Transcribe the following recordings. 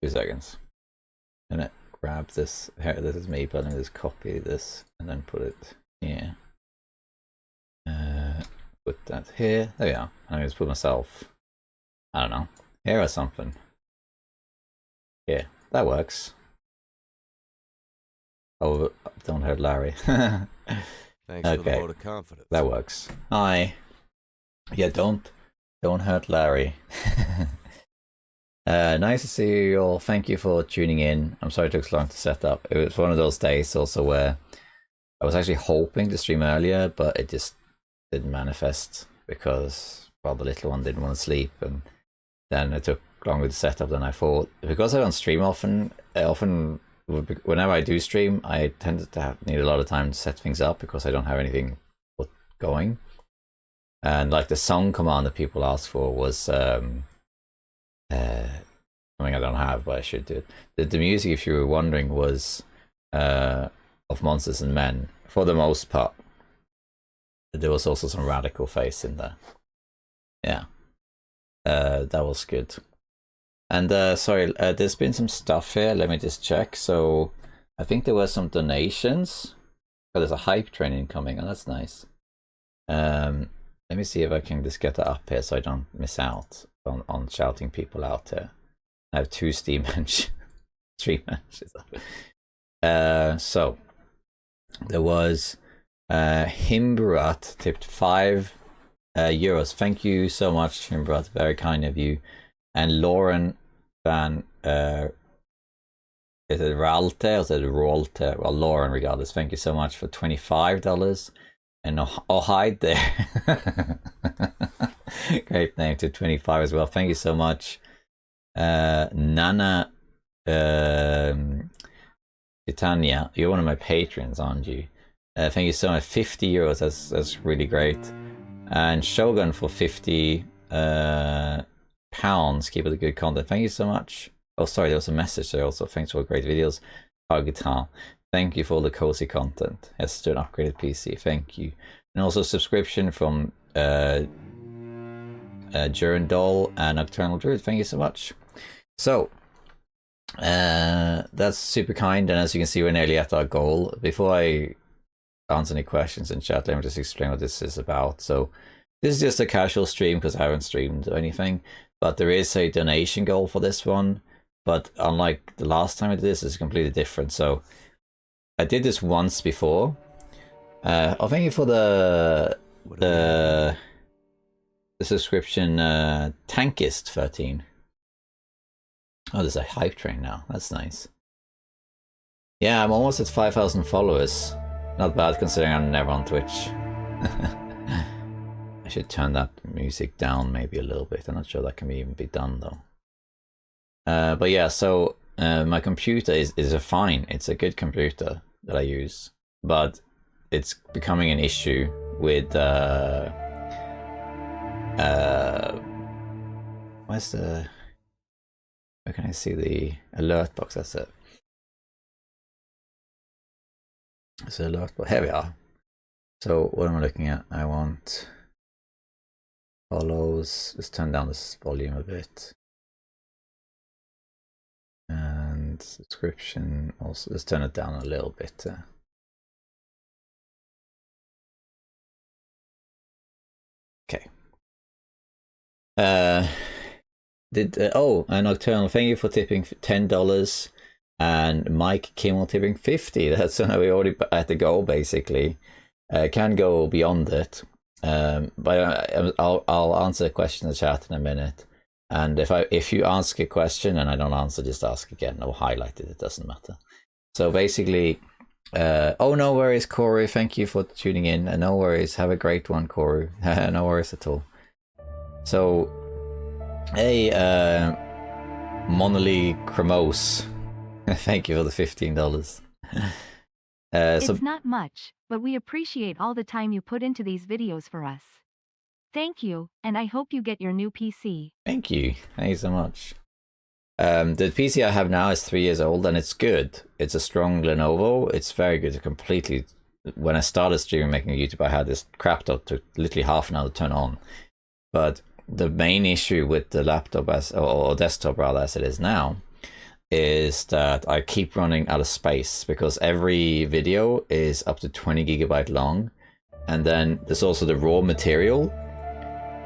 2 seconds. And it grab this. Here, this is me, but I'm just copy this and then put it here. Put that here. There we are. I'm just put myself, I don't know, here or something. Yeah, that works. Oh, don't hurt Larry. Thanks okay. for the vote of confidence. That works. Hi. Yeah, don't hurt Larry. Nice to see you all. Thank you for tuning in. I'm sorry it took so long to set up. It was one of those days also where I was actually hoping to stream earlier, but it just didn't manifest because, well, the little one didn't want to sleep, and then it took longer to set up than I thought. Because I don't stream often, whenever I do stream, I tend to need a lot of time to set things up because I don't have anything going. And like the song command that people asked for was something I don't have, but I should do it. The music, if you were wondering, was of Monsters and Men for the most part. There was also some Radical Face in there. Yeah, that was good. And sorry, there's been some stuff here. Let me just check. So I think there were some donations. Oh, there's a hype train incoming, and that's nice. Let me see if I can just get that up here so I don't miss out on shouting people out here. I have 2 Steam bench, 3 benches. So there was Himburat tipped €5. Thank you so much, Himburat. Very kind of you. And Lauren Van is it Ralte or is it Rolte? Well, Lauren, regardless, thank you so much for $25. And oh, hide there. Great name to 25 as well. Thank you so much. Nana Titania, you're one of my patrons, aren't you? Thank you so much. €50. That's really great. And Shogun for 50 pounds. Keep it a good content. Thank you so much. Oh, sorry, there was a message there also. Thanks for great videos. Our guitar. Thank you for all the cozy content. Yes, to an upgraded PC. Thank you. And also subscription from Durandol and Nocturnal Druid. Thank you so much. So that's super kind. And as you can see, we're nearly at our goal. Before I answer any questions in chat, let me just explain what this is about. So this is just a casual stream because I haven't streamed or anything. But there is a donation goal for this one. But unlike the last time I did this, it's completely different. So I did this once before. Oh, thank you for the subscription, Tankist 13. Oh, there's a hype train now. That's nice. Yeah, I'm almost at 5,000 followers. Not bad considering I'm never on Twitch. I should turn that music down maybe a little bit. I'm not sure that can even be done though. But yeah, so my computer is fine. It's a good computer that I use, but it's becoming an issue with where can I see the alert box? That's it. It's an alert box. Here we are. So what am I looking at? I want follows. Let's turn down this volume a bit. And subscription also, let's turn it down a little bit. Okay. Nocturnal, thank you for tipping $10, and Mike Kimmel tipping 50. That's we already at the goal basically. Can go beyond it, but I'll answer a question in the chat in a minute. And if you ask a question and I don't answer, just ask again. I'll highlight it. It doesn't matter. So basically, oh, no worries, Corey. Thank you for tuning in. And no worries. Have a great one, Corey. No worries at all. So, hey, Monolith Cremos. Thank you for the $15. It's not much, but we appreciate all the time you put into these videos for us. Thank you, and I hope you get your new PC. Thank you. Thank you so much. The PC I have now is 3 years old, and it's good. It's a strong Lenovo. It's very good. Completely. When I started streaming, making YouTube, I had this crap that took literally half an hour to turn on. But the main issue with the laptop, or desktop rather, as it is now, is that I keep running out of space because every video is up to 20 gigabyte long. And then there's also the raw material.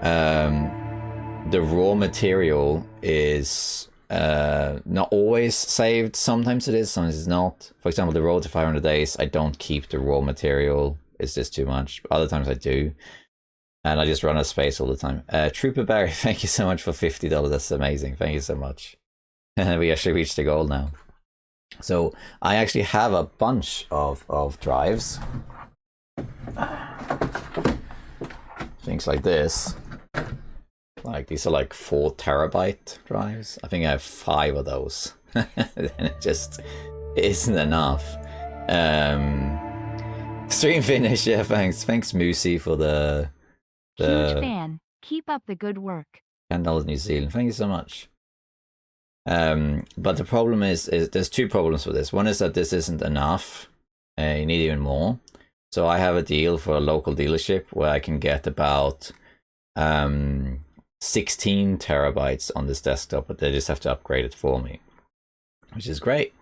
The raw material is not always saved. Sometimes it is, sometimes it's not. For example, the road to 500 days, I don't keep the raw material. It's just too much. Other times I do. And I just run out of space all the time. Trooper Barry, thank you so much for $50. That's amazing. Thank you so much. We actually reached the goal now. So I actually have a bunch of drives. Things like this. Like these are like 4 terabyte drives. I think I have 5 of those. And it just isn't enough. Stream finish, yeah, thanks. Thanks Moosey for the huge fan. Keep up the good work. $10 New Zealand. Thank you so much. But the problem is there's 2 problems with this. One is that this isn't enough. You need even more. So I have a deal for a local dealership where I can get about 16 terabytes on this desktop, but they just have to upgrade it for me, which is great.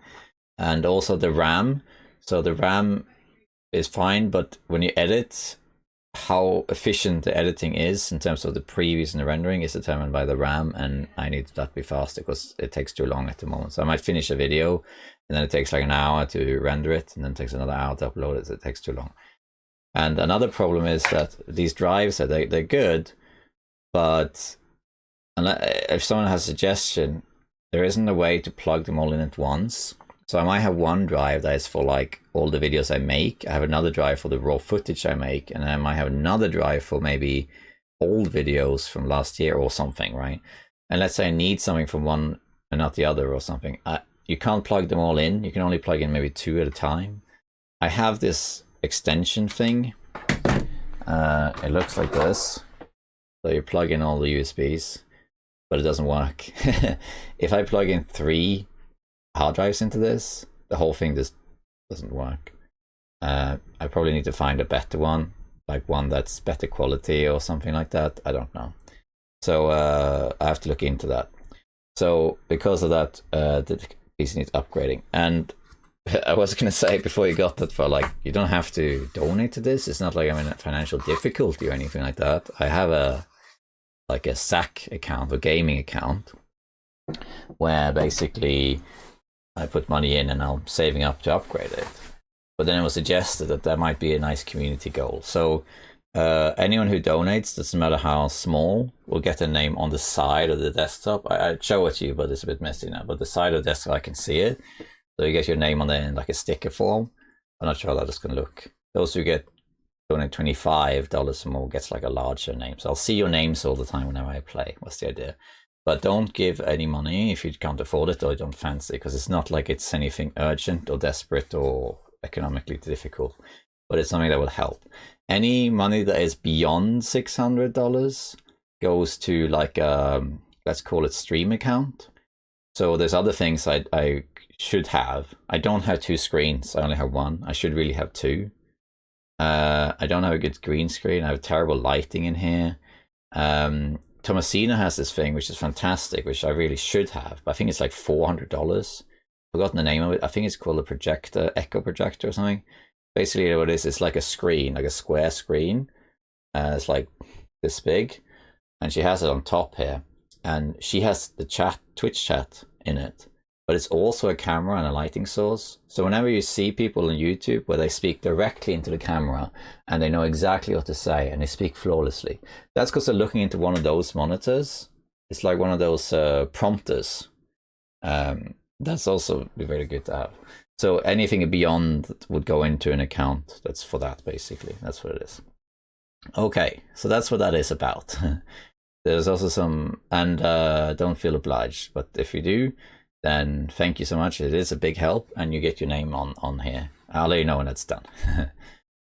And also the RAM. So the RAM is fine, but when you edit, how efficient the editing is in terms of the previews and the rendering is determined by the RAM, and I need that to be faster because it takes too long at the moment. So I might finish a video and then it takes like an hour to render it, and then it takes another hour to upload it, so it takes too long. And another problem is that these drives, they're good, but if someone has a suggestion, there isn't a way to plug them all in at once. So I might have one drive that is for like all the videos I make. I have another drive for the raw footage I make, and I might have another drive for maybe old videos from last year or something, right? And let's say I need something from one and not the other or something. You can't plug them all in. You can only plug in maybe 2 at a time. I have this extension thing. It looks like this. So you plug in all the USBs, but it doesn't work. If I plug in 3 hard drives into this, the whole thing just doesn't work. I probably need to find a better one, like one that's better quality or something like that. I don't know. So I have to look into that. So because of that, the PC needs upgrading. And I was going to say before you got that, for like, you don't have to donate to this. It's not like I'm in a financial difficulty or anything like that. I have a SAC account, a gaming account, where basically I put money in and I'm saving up to upgrade it. But then it was suggested that that might be a nice community goal. So anyone who donates, doesn't matter how small, will get a name on the side of the desktop. I'd show it to you, but it's a bit messy now. But the side of the desktop, I can see it. So you get your name on there in like a sticker form. I'm not sure how that's going to look. Those who donate $25 or more gets like a larger name. So I'll see your names all the time whenever I play. What's the idea? But don't give any money if you can't afford it or you don't fancy, because it's not like it's anything urgent or desperate or economically difficult, but it's something that will help. Any money that is beyond $600 goes to like let's call it stream account. So there's other things I should have. I don't have 2 screens. I only have 1. I should really have 2. I don't have a good green screen. I have terrible lighting in here. Thomasina has this thing which is fantastic, which I really should have, but I think it's like $400. Forgotten the name of it. I think it's called a projector, echo projector or something. Basically what it is, it's like a screen, like a square screen. It's like this big, and she has it on top here, and she has the Twitch chat in it, but it's also a camera and a lighting source. So whenever you see people on YouTube where they speak directly into the camera and they know exactly what to say and they speak flawlessly, that's because they're looking into one of those monitors. It's like one of those prompters. That's also be very good to have. So anything beyond would go into an account that's for that, basically. That's what it is. Okay, so that's what that is about. There's also some, and don't feel obliged, but if you do, then thank you so much. It is a big help, and you get your name on here. I'll let you know when it's done.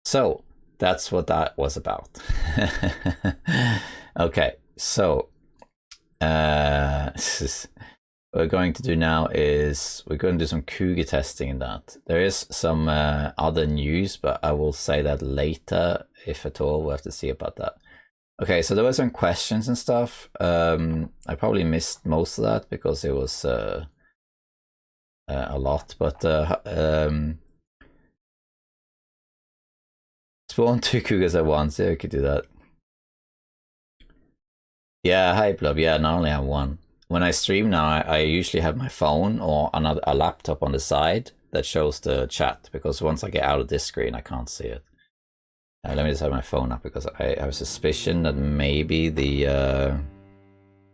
So that's what that was about. Okay, so what we're going to do now is we're going to do some Cougar testing in that. There is some other news, but I will say that later, if at all. We'll have to see about that. Okay, so there were some questions and stuff. I probably missed most of that because it was a lot, but spawn 2 cougars at once. Yeah, we could do that. Yeah, Hype Club. Yeah, not only have one. When I stream now, I usually have my phone or a laptop on the side that shows the chat, because once I get out of this screen, I can't see it. Let me just have my phone up, because I have a suspicion that maybe the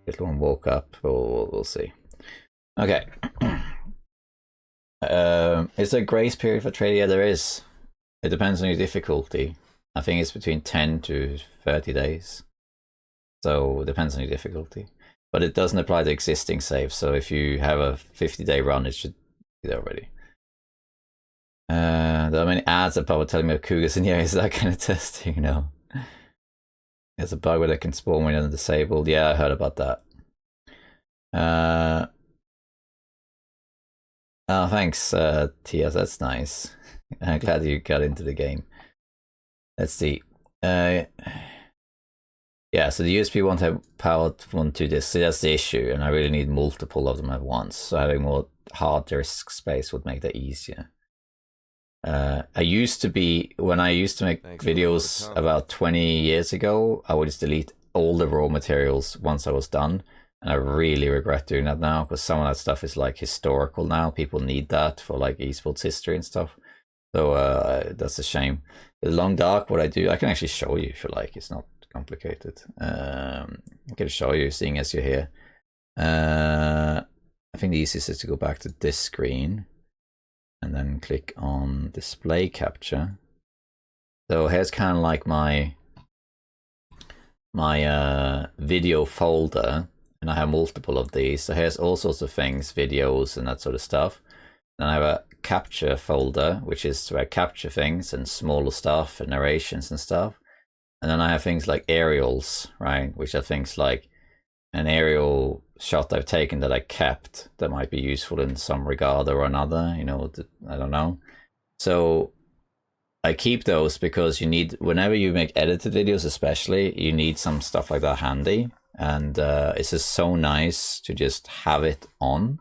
little one woke up. We'll see. Okay. Is there a grace period for trade? Yeah, there is. It depends on your difficulty. I think it's between 10 to 30 days. So it depends on your difficulty. But it doesn't apply to existing saves. So if you have a 50-day run, it should be there already. There are many ads that probably telling me of cougars in here. Is that kind of testing? You know, there's a bug where they can spawn when you're disabled. Yeah, I heard about that. Oh, thanks, Tias. That's nice. I'm glad you got into the game. Let's see. Yeah, so the USB won't have power on 2 disks. So that's the issue, and I really need multiple of them at once. So having more hard disk space would make that easier. I used to be, when I used to make videos about 20 years ago, I would just delete all the raw materials once I was done. And I really regret doing that now, because some of that stuff is like historical now. People need that for like esports history and stuff. So that's a shame. The Long Dark, what I do, I can actually show you if you like. It's not complicated. I can show you, seeing as you're here. I think the easiest is to go back to this screen and then click on display capture. So here's kind of like my video folder, and I have multiple of these. So here's all sorts of things, videos and that sort of stuff. Then I have a capture folder, which is where I capture things and smaller stuff and narrations and stuff. And then I have things like aerials, right? Which are things like an aerial shot I've taken that I kept that might be useful in some regard or another, you know, I don't know. So I keep those because you need, whenever you make edited videos especially, you need some stuff like that handy. And it's just so nice to just have it on.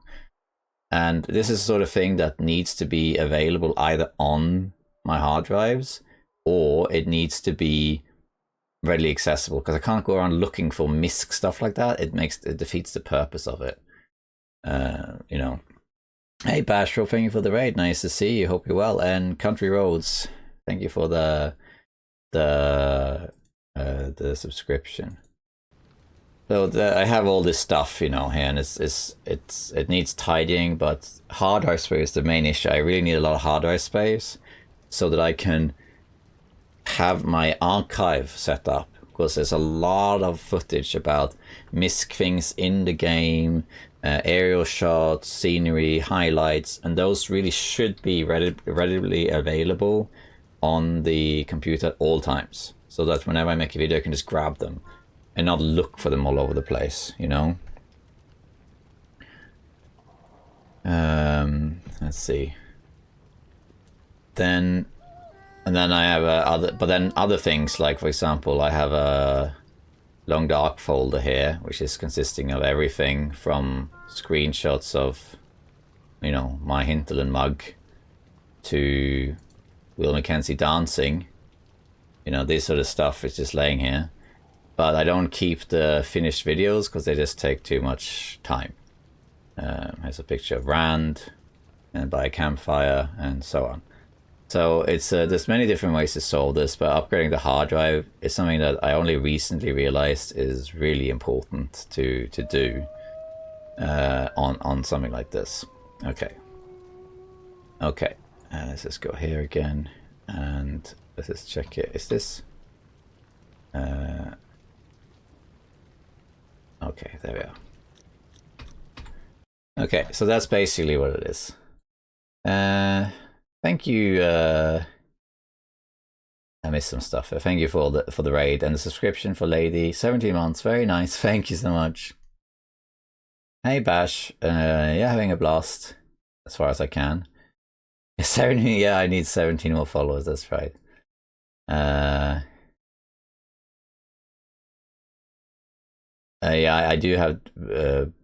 And this is the sort of thing that needs to be available either on my hard drives, or it needs to be readily accessible, because I can't go around looking for MISC stuff like that. It defeats the purpose of it. You know. Hey Bashro, thank you for the raid. Nice to see you. Hope you're well. And Country Roads, thank you for the subscription. So I have all this stuff, you know, here, and it needs tidying, but hard drive space is the main issue. I really need a lot of hard drive space so that I can have my archive set up, because there's a lot of footage about MISC things in the game, aerial shots, scenery, highlights, and those really should be readily available on the computer at all times, so that whenever I make a video I can just grab them and not look for them all over the place, you know. Let's see. And then I have other things, like for example, I have a Long Dark folder here, which is consisting of everything from screenshots of, you know, my Hinterland mug to Will Mackenzie dancing. You know, this sort of stuff is just laying here. But I don't keep the finished videos because they just take too much time. Here's a picture of Rand and by a campfire and so on. So it's there's many different ways to solve this, but upgrading the hard drive is something that I only recently realized is really important to do on something like this. Okay. Okay, let's just go here again and let's just check it. Is this? Okay, there we are. Okay, so that's basically what it is. Thank you. I missed some stuff. Thank you for the raid and the subscription for Lady. 17 months, very nice. Thank you so much. Hey Bash, yeah, having a blast as far as I can. 17, yeah, I need 17 more followers. That's right. Yeah, I do have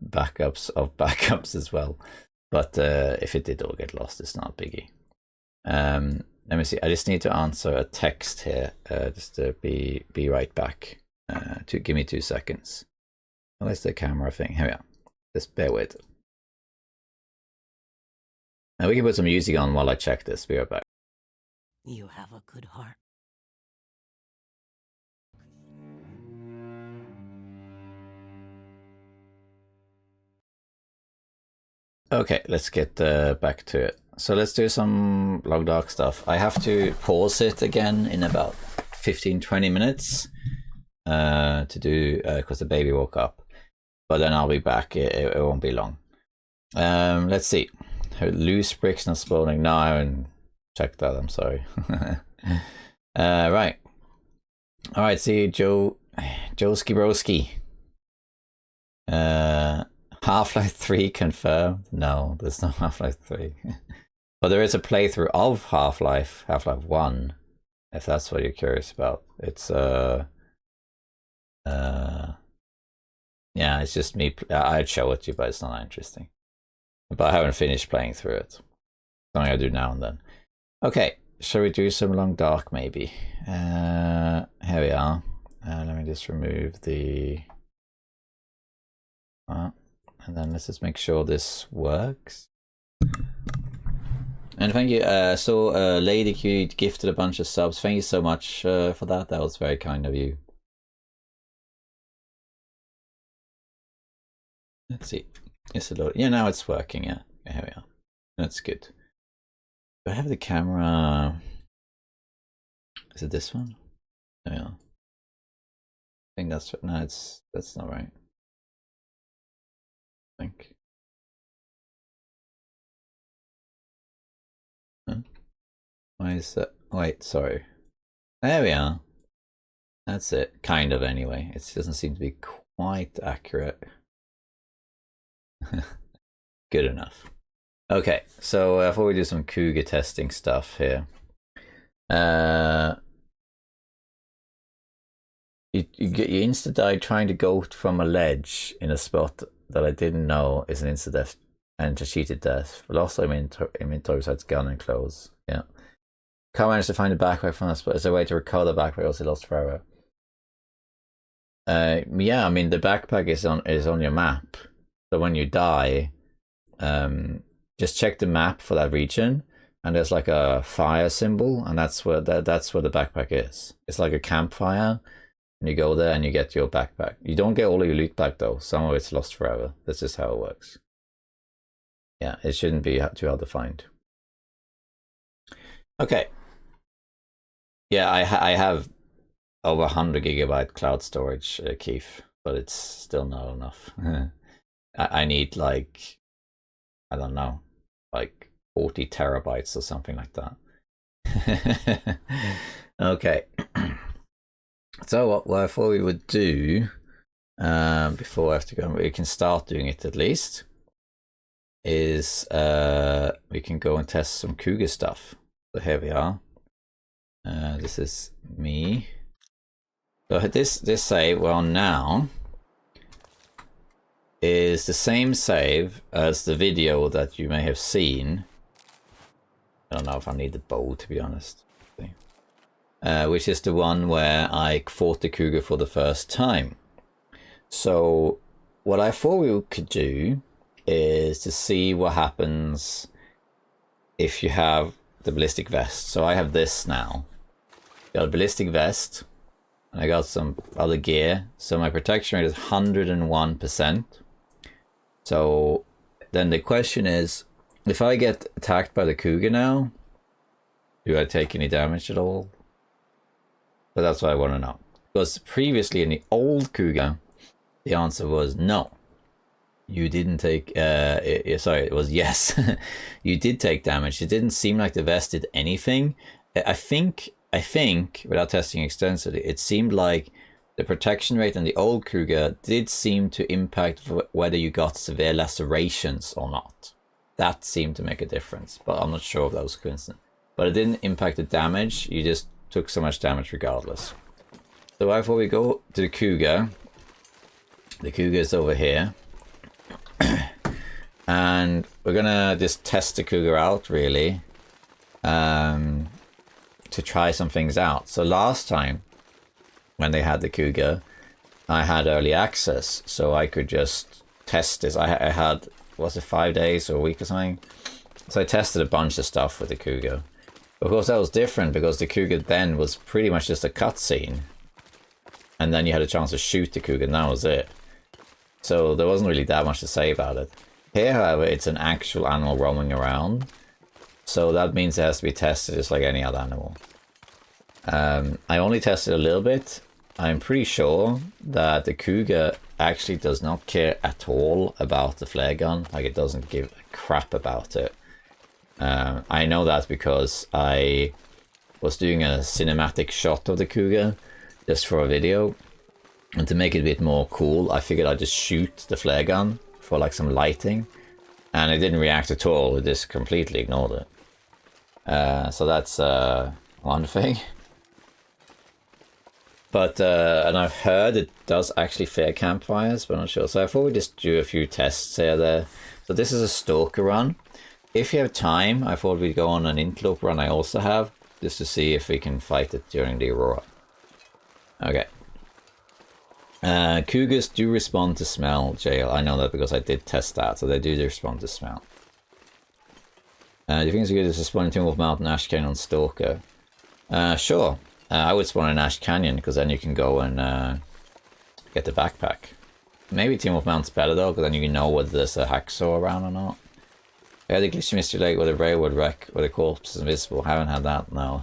backups of backups as well. But if it did all get lost, it's not a biggie. Let me see. I just need to answer a text here. Just to be right back. To give me 2 seconds. Where's the camera thing? Here we are. Just bear with. Now we can put some music on while I check this. Be right back. You have a good heart. Okay, let's get back to it. So let's do some Log Dark stuff. I have to pause it again in about 15-20 minutes to do because the baby woke up. But then I'll be back. It won't be long. Let's see. Loose bricks not spawning. No, I haven't checked that. I'm sorry. Right. All right. See you, Joski Broski. Half-Life 3 confirmed. No, there's no Half-Life 3. But there is a playthrough of Half-Life 1, if that's what you're curious about. It's yeah, it's just me. I'd show it to you, but it's not that interesting. But I haven't finished playing through it. Something I do now and then. Okay, shall we do some Long Dark maybe? Here we are. Let me just remove the... and then let's just make sure this works. And thank you. So Lady Q gifted a bunch of subs. Thank you so much for that. That was very kind of you. Let's see. It's a lot. Yeah, now it's working. Yeah, here we are. That's good. Do I have the camera? Is it this one? There we are. I think that's no. That's not right. I think. Huh? Why is that? Wait, sorry. There we are. That's it. Kind of, anyway. It doesn't seem to be quite accurate. Good enough. Okay, so before we do some Cougar testing stuff here, you insta-died trying to go from a ledge in a spot that I didn't know is an insta-death and just cheated death. Lost inventory besides gun and clothes. Yeah. Can't manage to find a backpack from that spot. Is there a way to recover the backpack? Also lost forever. Yeah, I mean the backpack is on your map. So when you die, just check the map for that region, and there's like a fire symbol, and that's where the backpack is. It's like a campfire, and you go there and you get your backpack. You don't get all of your loot back though. Some of it's lost forever. That's just how it works. Yeah, it shouldn't be too hard to find. Okay. Yeah, I have over 100 gigabyte cloud storage, Keith, but it's still not enough. I need like, I don't know, like 40 terabytes or something like that. Okay. So what I thought we would do, before I have to go, we can start doing it at least, is we can go and test some Cougar stuff. So here we are. This is me. So this save we're on now is the same save as the video that you may have seen. I don't know if I need the bow, to be honest. Which is the one where I fought the Cougar for the first time. So what I thought we could do is to see what happens if you have the ballistic vest. So I have this now. Got a ballistic vest, and I got some other gear. So my protection rate is 101%. So then the question is, if I get attacked by the Cougar now, do I take any damage at all? So that's what I want to know. Because previously in the old Cougar, the answer was no. You didn't take, sorry, it was yes. You did take damage. It didn't seem like the vest did anything. I think, without testing extensively, it seemed like the protection rate in the old Cougar did seem to impact whether you got severe lacerations or not. That seemed to make a difference, but I'm not sure if that was coincident. But it didn't impact the damage, you just took so much damage regardless. So before we go to the Cougar is over here. And we're gonna just test the Cougar out, really, to try some things out. So last time, when they had the Cougar, I had early access, so I could just test this. I had, was it 5 days or a week or something? So I tested a bunch of stuff with the Cougar. Of course, that was different because the Cougar then was pretty much just a cutscene. And then you had a chance to shoot the Cougar, and that was it. So there wasn't really that much to say about it. Here, however, it's an actual animal roaming around. So that means it has to be tested just like any other animal. I only tested a little bit. I'm pretty sure that the Cougar actually does not care at all about the flare gun. Like, it doesn't give a crap about it. I know that because I was doing a cinematic shot of the Cougar just for a video. And to make it a bit more cool, I figured I'd just shoot the flare gun for like some lighting, and it didn't react at all. It just completely ignored it. So that's one thing. But and I've heard it does actually fear campfires, but I'm not sure. So I thought we'd just do a few tests here there. So this is a stalker run. If you have time, I thought we'd go on an interlope run I also have, just to see if we can fight it during the Aurora. Okay. Cougars do respond to smell, Jail. I know that because I did test that, so they do respond to smell. Do you think it's good to spawn in Timber Wolf Mountain, Ash Canyon on Stalker? Sure. I would spawn in Ash Canyon, because then you can go and get the backpack. Maybe Timber Wolf Mountain's better though, because then you can know whether there's a hacksaw around or not. I had a glitchy mystery lake with a railroad wreck where the corpse is invisible. Haven't had that, no.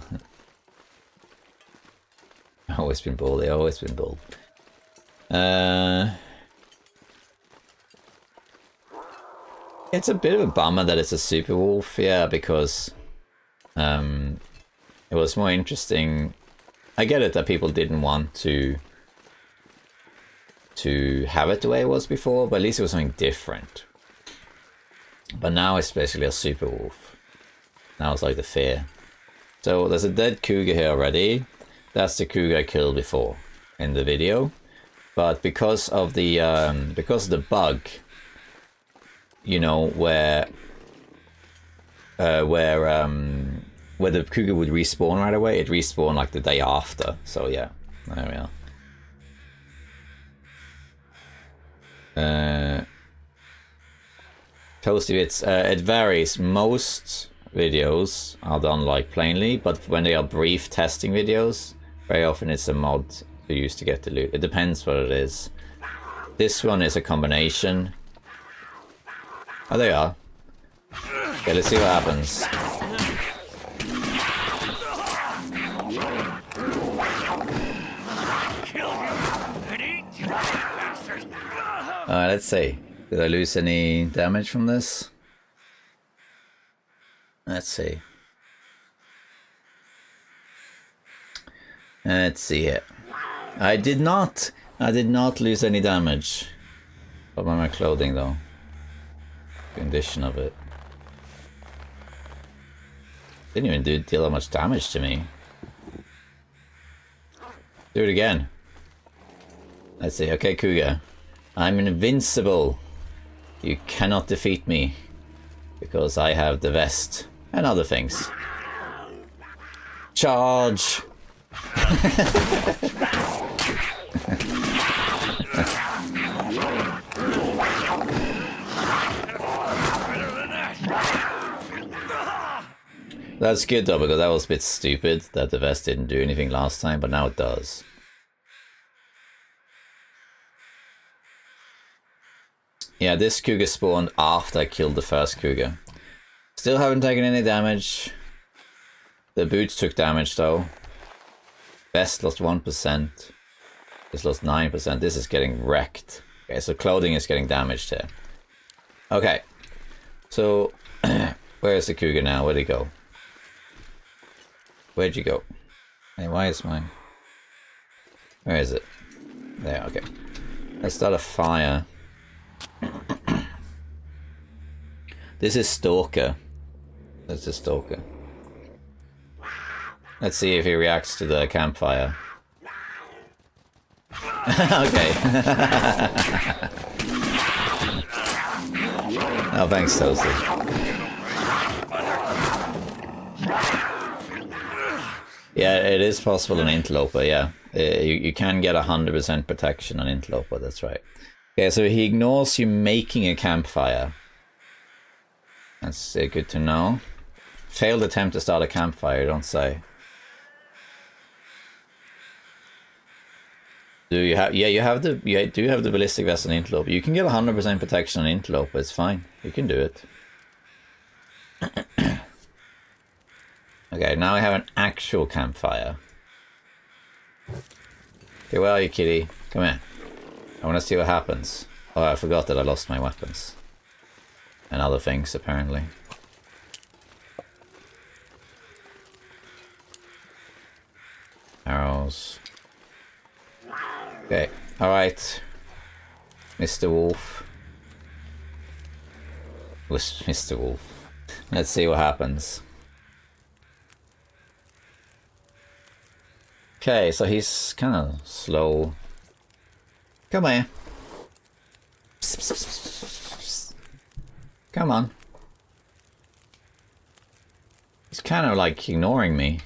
Always been bold, always been bold. It's a bit of a bummer that it's a super wolf, yeah, because it was more interesting. I get it that people didn't want to have it the way it was before, but at least it was something different. But now it's basically a super wolf. Now it's like the fear. So there's a dead cougar here already. That's the cougar I killed before in the video. But because of the bug, you know, where the cougar would respawn right away, it respawned like the day after. So yeah, there we are. Toasty bits. It varies. Most videos are done like plainly, but when they are brief testing videos, very often it's a mod you use to get the loot. It depends what it is. This one is a combination. Oh, there you are. Okay, let's see what happens. Alright, let's see. Did I lose any damage from this? Let's see. Let's see it. I did not lose any damage. What about my clothing though? Condition of it. Didn't even deal that much damage to me. Do it again. Let's see. Okay, Cougar. I'm invincible. You cannot defeat me. Because I have the vest. And other things. Charge! That's good though, because that was a bit stupid that the vest didn't do anything last time, but now it does. Yeah, this cougar spawned after I killed the first cougar. Still haven't taken any damage. The boots took damage though. Vest lost 1%. This lost 9%. This is getting wrecked. Okay, so clothing is getting damaged here. Okay. So, where is the cougar now? Where'd he go? Where'd you go? Hey, why is mine? Where is it? There, okay. Let's start a fire. This is Stalker. That's a Stalker. Let's see if he reacts to the campfire. Okay. Oh, thanks, Toasty. Yeah, it is possible on Interloper, yeah. You can get 100% protection on Interloper, that's right. Okay, so he ignores you making a campfire. That's good to know. Failed attempt to start a campfire, don't say. Do you have? Yeah, you do have the ballistic vest on Interloper. You can get 100% protection on Interloper. It's fine. You can do it. Okay, now I have an actual campfire. Okay, where are you, kitty? Come here. I want to see what happens. Oh, I forgot that I lost my weapons. And other things, apparently. Arrows. Okay, alright. Mr. Wolf. Mr. Wolf. Let's see what happens. Okay, so he's kind of slow. Come here. Come on. He's kind of like ignoring me.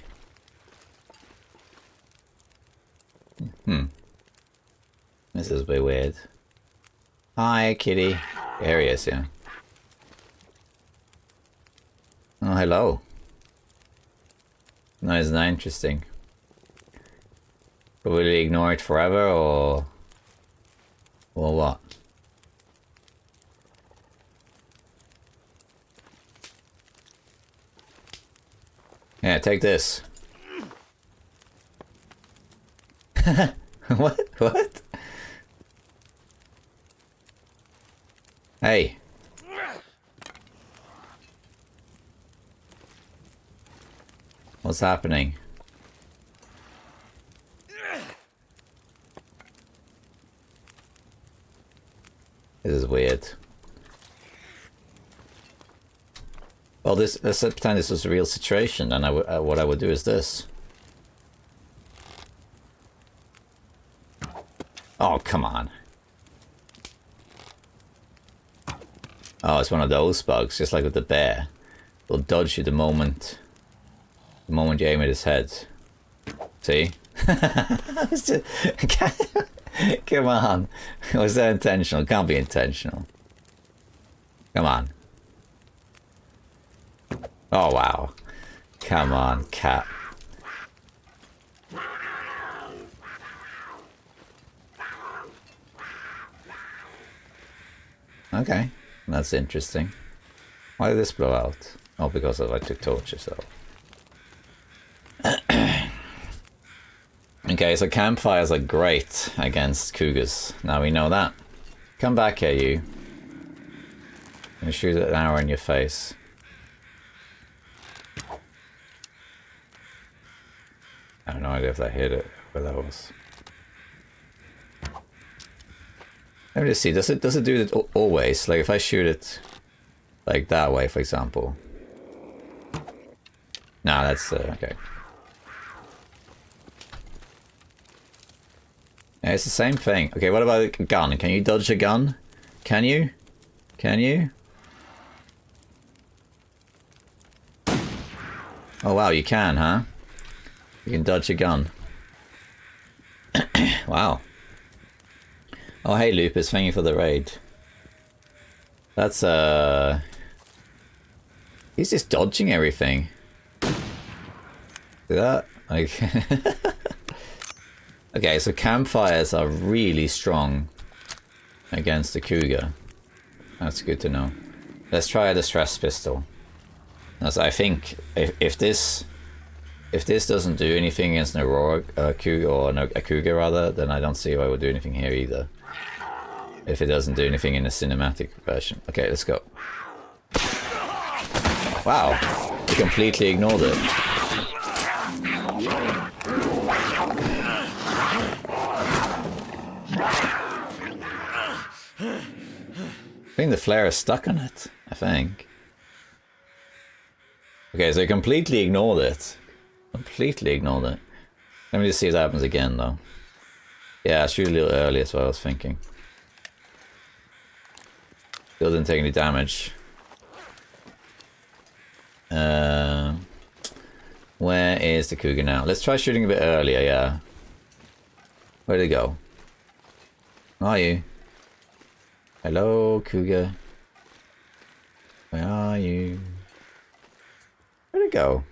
This is a bit weird. Hi, kitty. There he is, yeah. Oh, hello. No, isn't that interesting? Will we ignore it forever, or what? Yeah, take this. What? What? Hey. What's happening? This is weird. Well, let's pretend this was a real situation, and what I would do is this. Oh, come on. Oh, it's one of those bugs, just like with the bear. It'll dodge you the moment you aim at his head. See? Come on. Was that intentional? It can't be intentional. Come on. Oh, wow. Come on, cat. Okay, that's interesting. Why did this blow out? Oh, because I took torches, though. Okay, so campfires are great against cougars. Now we know that. Come back here, you. I'm gonna shoot an arrow in your face. I have no idea if that hit it, where that was. Let me just see, does it do it always? Like if I shoot it like that way, for example. Nah, that's okay. Yeah, it's the same thing. Okay, what about a gun? Can you dodge a gun? Can you? Can you? Oh wow, you can, huh? You can dodge a gun. Wow. Oh hey Lupus, thank you for the raid. That's he's just dodging everything. See that? Like okay, so campfires are really strong against the Cougar. That's good to know. Let's try the stress pistol. As I think if this doesn't do anything against an Aurora Cougar, or a Cougar rather, then I don't see why it would do anything here either. If it doesn't do anything in the cinematic version. Okay, let's go. Wow, he completely ignored it. I think the flare is stuck on it, I think. Okay, so he completely ignored it. Completely ignored it. Let me just see if that happens again, though. Yeah, I shoot a little early, that's what I was thinking. Still didn't take any damage. Where is the Cougar now? Let's try shooting a bit earlier, yeah. Where'd it go? Where are you? Hello, Cougar. Where are you? Where'd it go?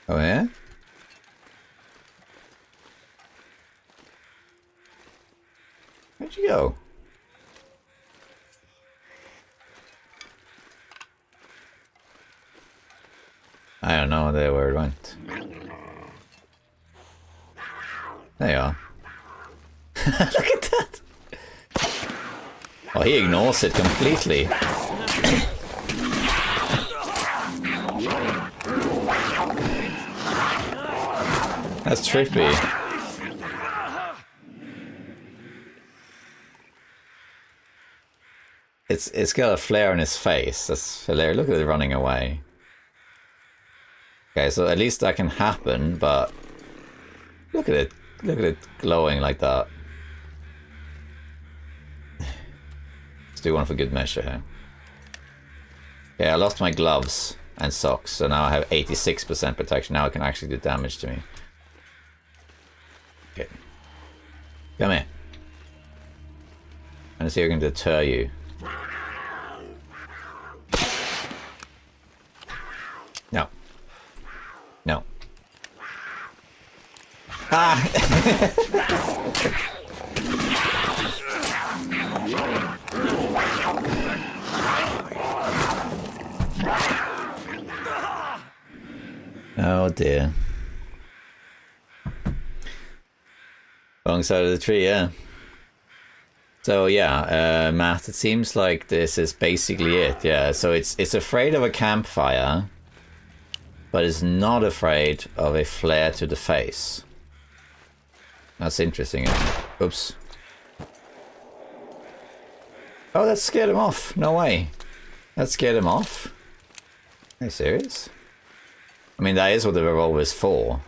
Oh, yeah? Where'd you go? I don't know where it went. There you are. Look at that! Oh, he ignores it completely. That's trippy. It's got a flare in his face. That's hilarious. Look at it running away. Okay, so at least that can happen, but look at it. Look at it glowing like that. Let's do one for good measure here. Okay, I lost my gloves and socks, so now I have 86% protection. Now I can actually do damage to me. Okay. Come here. I'm gonna see if I can deter you. No. No. Ah! Oh dear. Wrong side of the tree, yeah. So yeah, Matt, it seems like this is basically it, yeah. So it's afraid of a campfire, but is not afraid of a flare to the face. That's interesting. Oops. Oh, that scared him off. No way. That scared him off? Are you serious? I mean, that is what the revolver is for.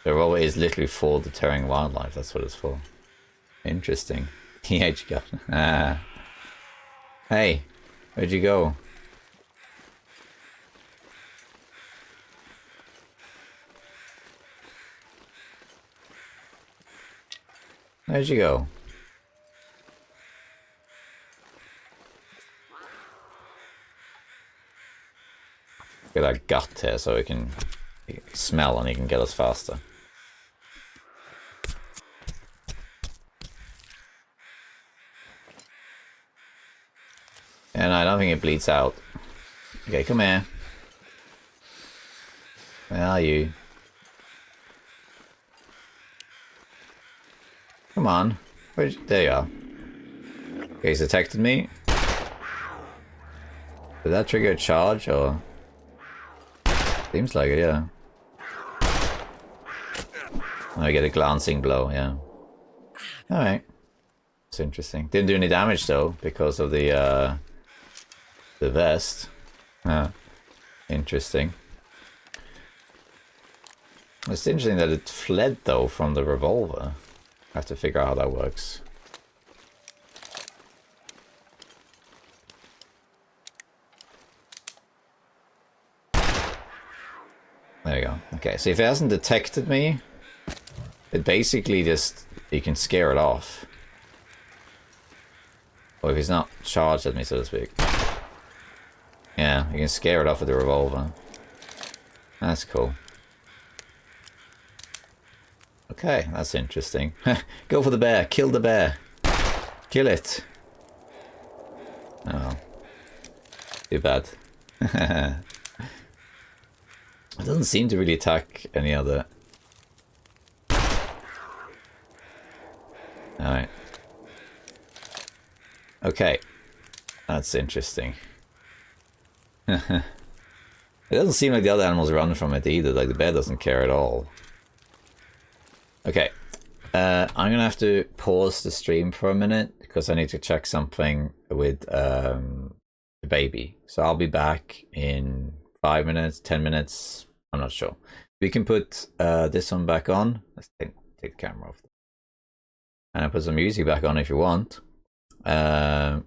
The revolver is literally for deterring wildlife. That's what it's for. Interesting. Teenage gun. Ah. Hey, where'd you go? Where'd you go? Get that gut here so he can smell and he can get us faster. And I don't think it bleeds out. Okay, come here. Where are you? Come on. There you are. Okay, he's detected me. Did that trigger a charge or? Seems like it, yeah. I get a glancing blow, yeah. Alright. It's interesting. Didn't do any damage though, because of the vest. Interesting. It's interesting that it fled though from the revolver. I have to figure out how that works. There we go. Okay, so if it hasn't detected me, it basically just, you can scare it off. Or if it's not charged at me, so to speak. Yeah, you can scare it off with the revolver. That's cool. Okay, that's interesting. Go for the bear. Kill the bear. Kill it. Oh. Too bad. It doesn't seem to really attack any other. Alright. Okay. That's interesting. It doesn't seem like the other animals run from it either. Like the bear doesn't care at all. Okay. I'm gonna have to pause the stream for a minute because I need to check something with the baby. So I'll be back in 5 minutes, 10 minutes. I'm not sure. We can put this one back on. Let's take the camera off. And I'll put some music back on if you want. And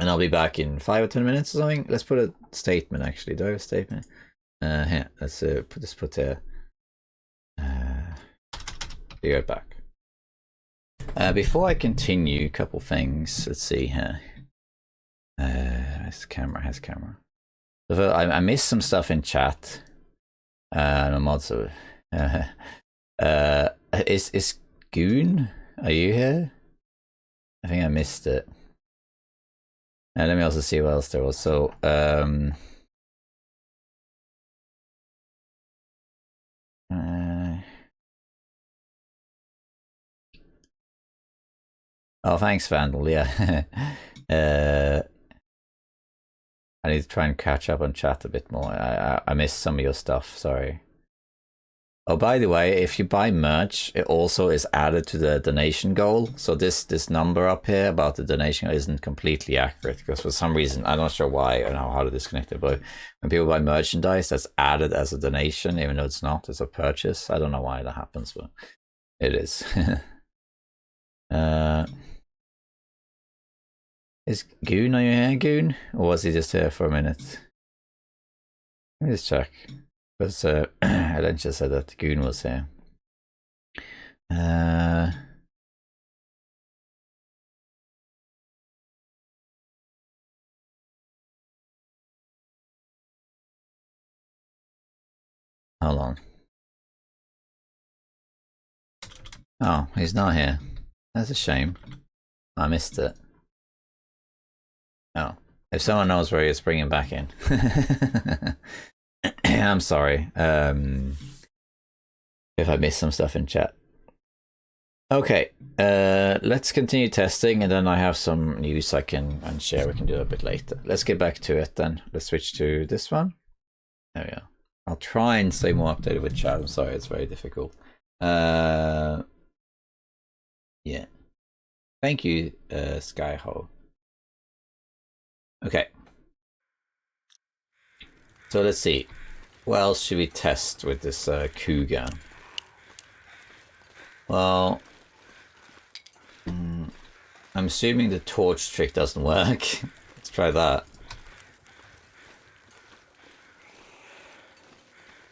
I'll be back in 5 or 10 minutes or something. Let's put a statement, actually. Do I have a statement? Here, let's put there. Be right back. Before I continue, a couple things. Let's see here. Has camera. So I missed some stuff in chat. I'm also. Is Goon? Are you here? I think I missed it. And let me also see what else there was. So, oh, thanks, Vandal. Yeah. I need to try and catch up on chat a bit more. I missed some of your stuff. Sorry. Oh, by the way, if you buy merch, it also is added to the donation goal. So this number up here about the donation isn't completely accurate because for some reason, I'm not sure why or how to disconnect it, but when people buy merchandise, that's added as a donation, even though it's not, it's a purchase. I don't know why that happens, but it is. Is Goon, are you here, Goon? Or was he just here for a minute? Let me just check. Because Elencha said that Goon was here. Hold on. Oh, he's not here. That's a shame. I missed it. Oh, if someone knows where he is, bring him back in. I'm sorry if I missed some stuff in chat. Okay, let's continue testing, and then I have some news I can share. We can do a bit later. Let's get back to it then. Let's switch to this one. There we go. I'll try and stay more updated with chat. I'm sorry, it's very difficult. Yeah. Thank you, Skyho. Okay. So let's see. What else should we test with this Cougar? Well, I'm assuming the torch trick doesn't work. Let's try that.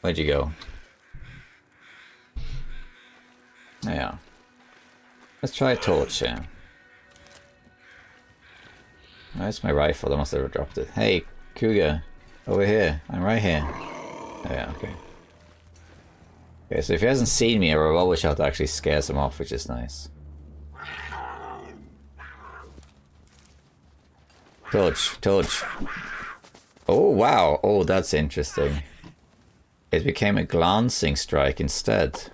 Where'd you go? Yeah. Let's try a torch here. Where's my rifle? I must have dropped it. Hey, Cougar. Over here. I'm right here. Yeah, okay. Okay, so if he hasn't seen me, a revolver shot actually scares him off, which is nice. Torch. Oh, wow. Oh, that's interesting. It became a glancing strike instead.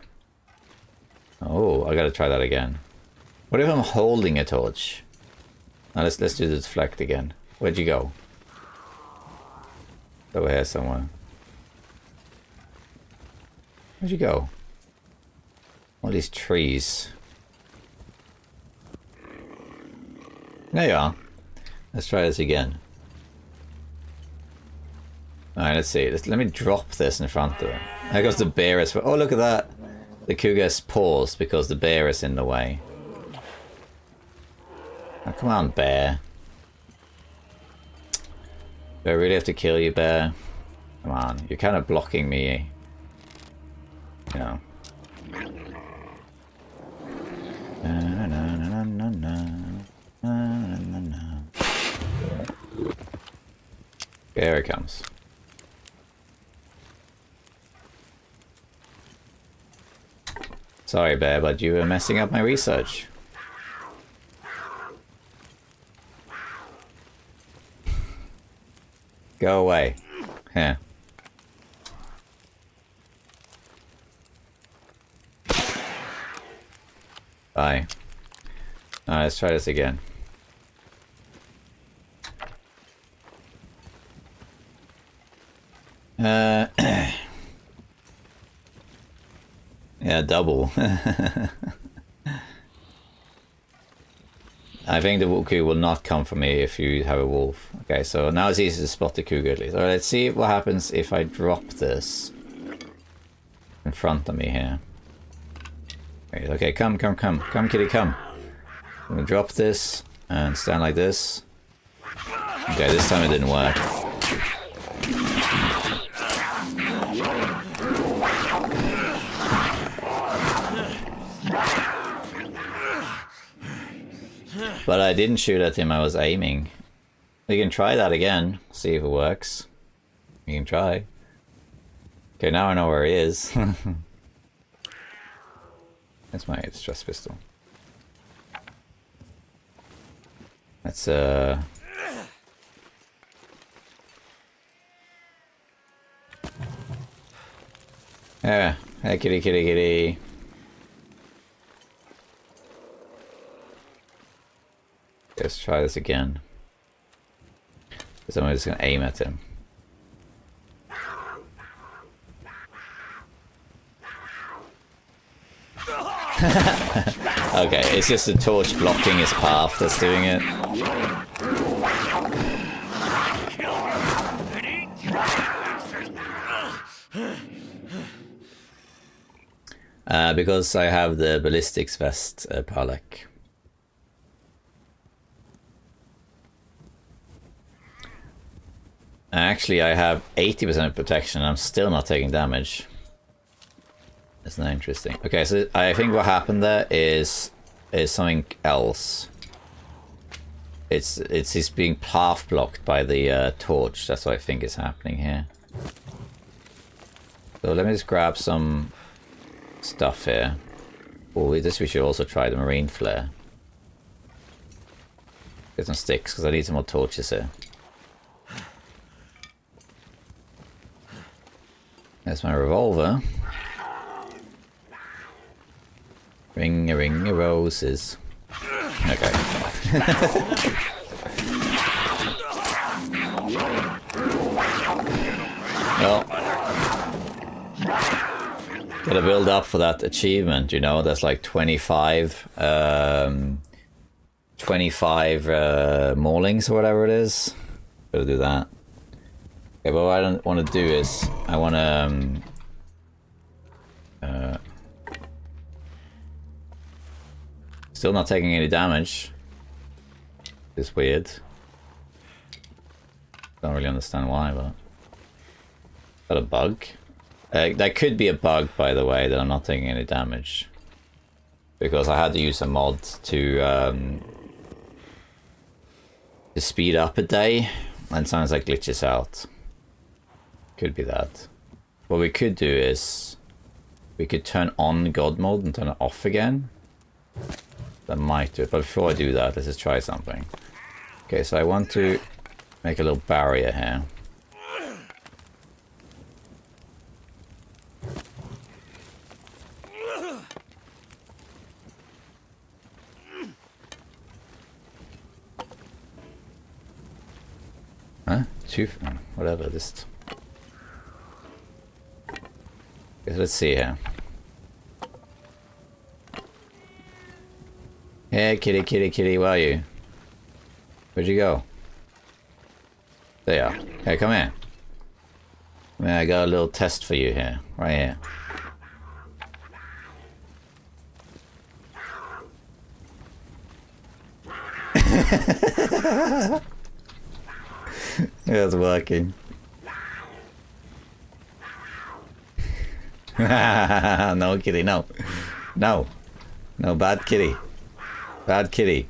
Oh, I gotta try that again. What if I'm holding a torch? Now let's do the deflect again. Where'd you go? Over here somewhere. Where'd you go? All these trees. There you are. Let's try this again. Alright, let's see. Let me drop this in front of him. There goes the bear as well. Oh, look at that. The Cougar has paused because the bear is in the way. Oh, come on, bear. Do I really have to kill you, bear? Come on, you're kind of blocking me. You know. Here it comes. Sorry, bear, but you were messing up my research. Go away. Here. Bye. Alright, let's try this again. Yeah, double. I think the Cougar will not come for me if you have a wolf. Okay, so now it's easy to spot the Cougar at least. Alright, let's see what happens if I drop this in front of me here. Okay, come, kitty, come. I'm gonna drop this and stand like this. Okay, this time it didn't work. But I didn't shoot at him, I was aiming. We can try that again, see if it works. You can try. Okay, now I know where he is. That's my stress pistol. That's yeah, hey kitty. Let's try this again. So I'm just gonna aim at him. Okay, it's just the torch blocking his path that's doing it. Because I have the ballistics vest, Palak. Actually, I have 80% protection. I'm still not taking damage. That's not interesting. Okay, so I think what happened there is something else. It's he's being path blocked by the torch. That's what I think is happening here. So let me just grab some stuff here. Oh, we should also try the marine flare. Get some sticks because I need some more torches here. There's my revolver. Ring a roses. Okay. Well, gotta build up for that achievement, you know. That's like 25 maulings or whatever it is. Gotta do that. Okay, but what I don't want to do is I want to still not taking any damage. It's weird. Don't really understand why, but... Is that a bug? That could be a bug, by the way, that I'm not taking any damage. Because I had to use a mod to speed up a day, and sometimes that glitches out. Could be that. What we could do is... we could turn on God mode and turn it off again. That might do it, but before I do that, let's just try something. Okay, so I want to make a little barrier here. Huh? Whatever, just... Okay, so let's see here. Hey, kitty, where are you? Where'd you go? There you are. Hey, come here. I got a little test for you here. Right here. Yeah, it's working. No, kitty, no. No. No, bad kitty. Bad kitty.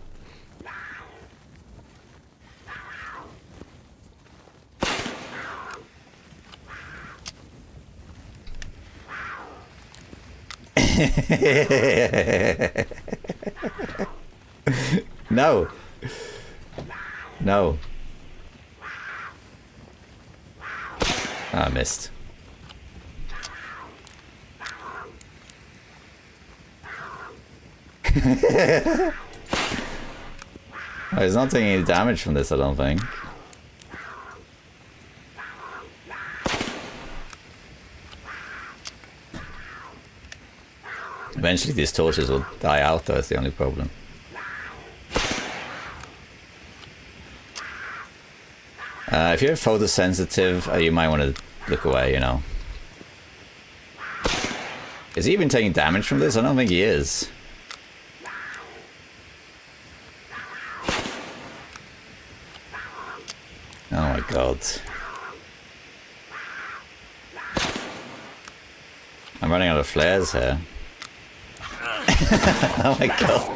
No. No. I missed. He's not taking any damage from this, I don't think. Eventually these torches will die out, though, that's the only problem. If you're photosensitive, you might want to look away, you know. Is he even taking damage from this? I don't think he is. Oh my god. I'm running out of flares here. Oh my god.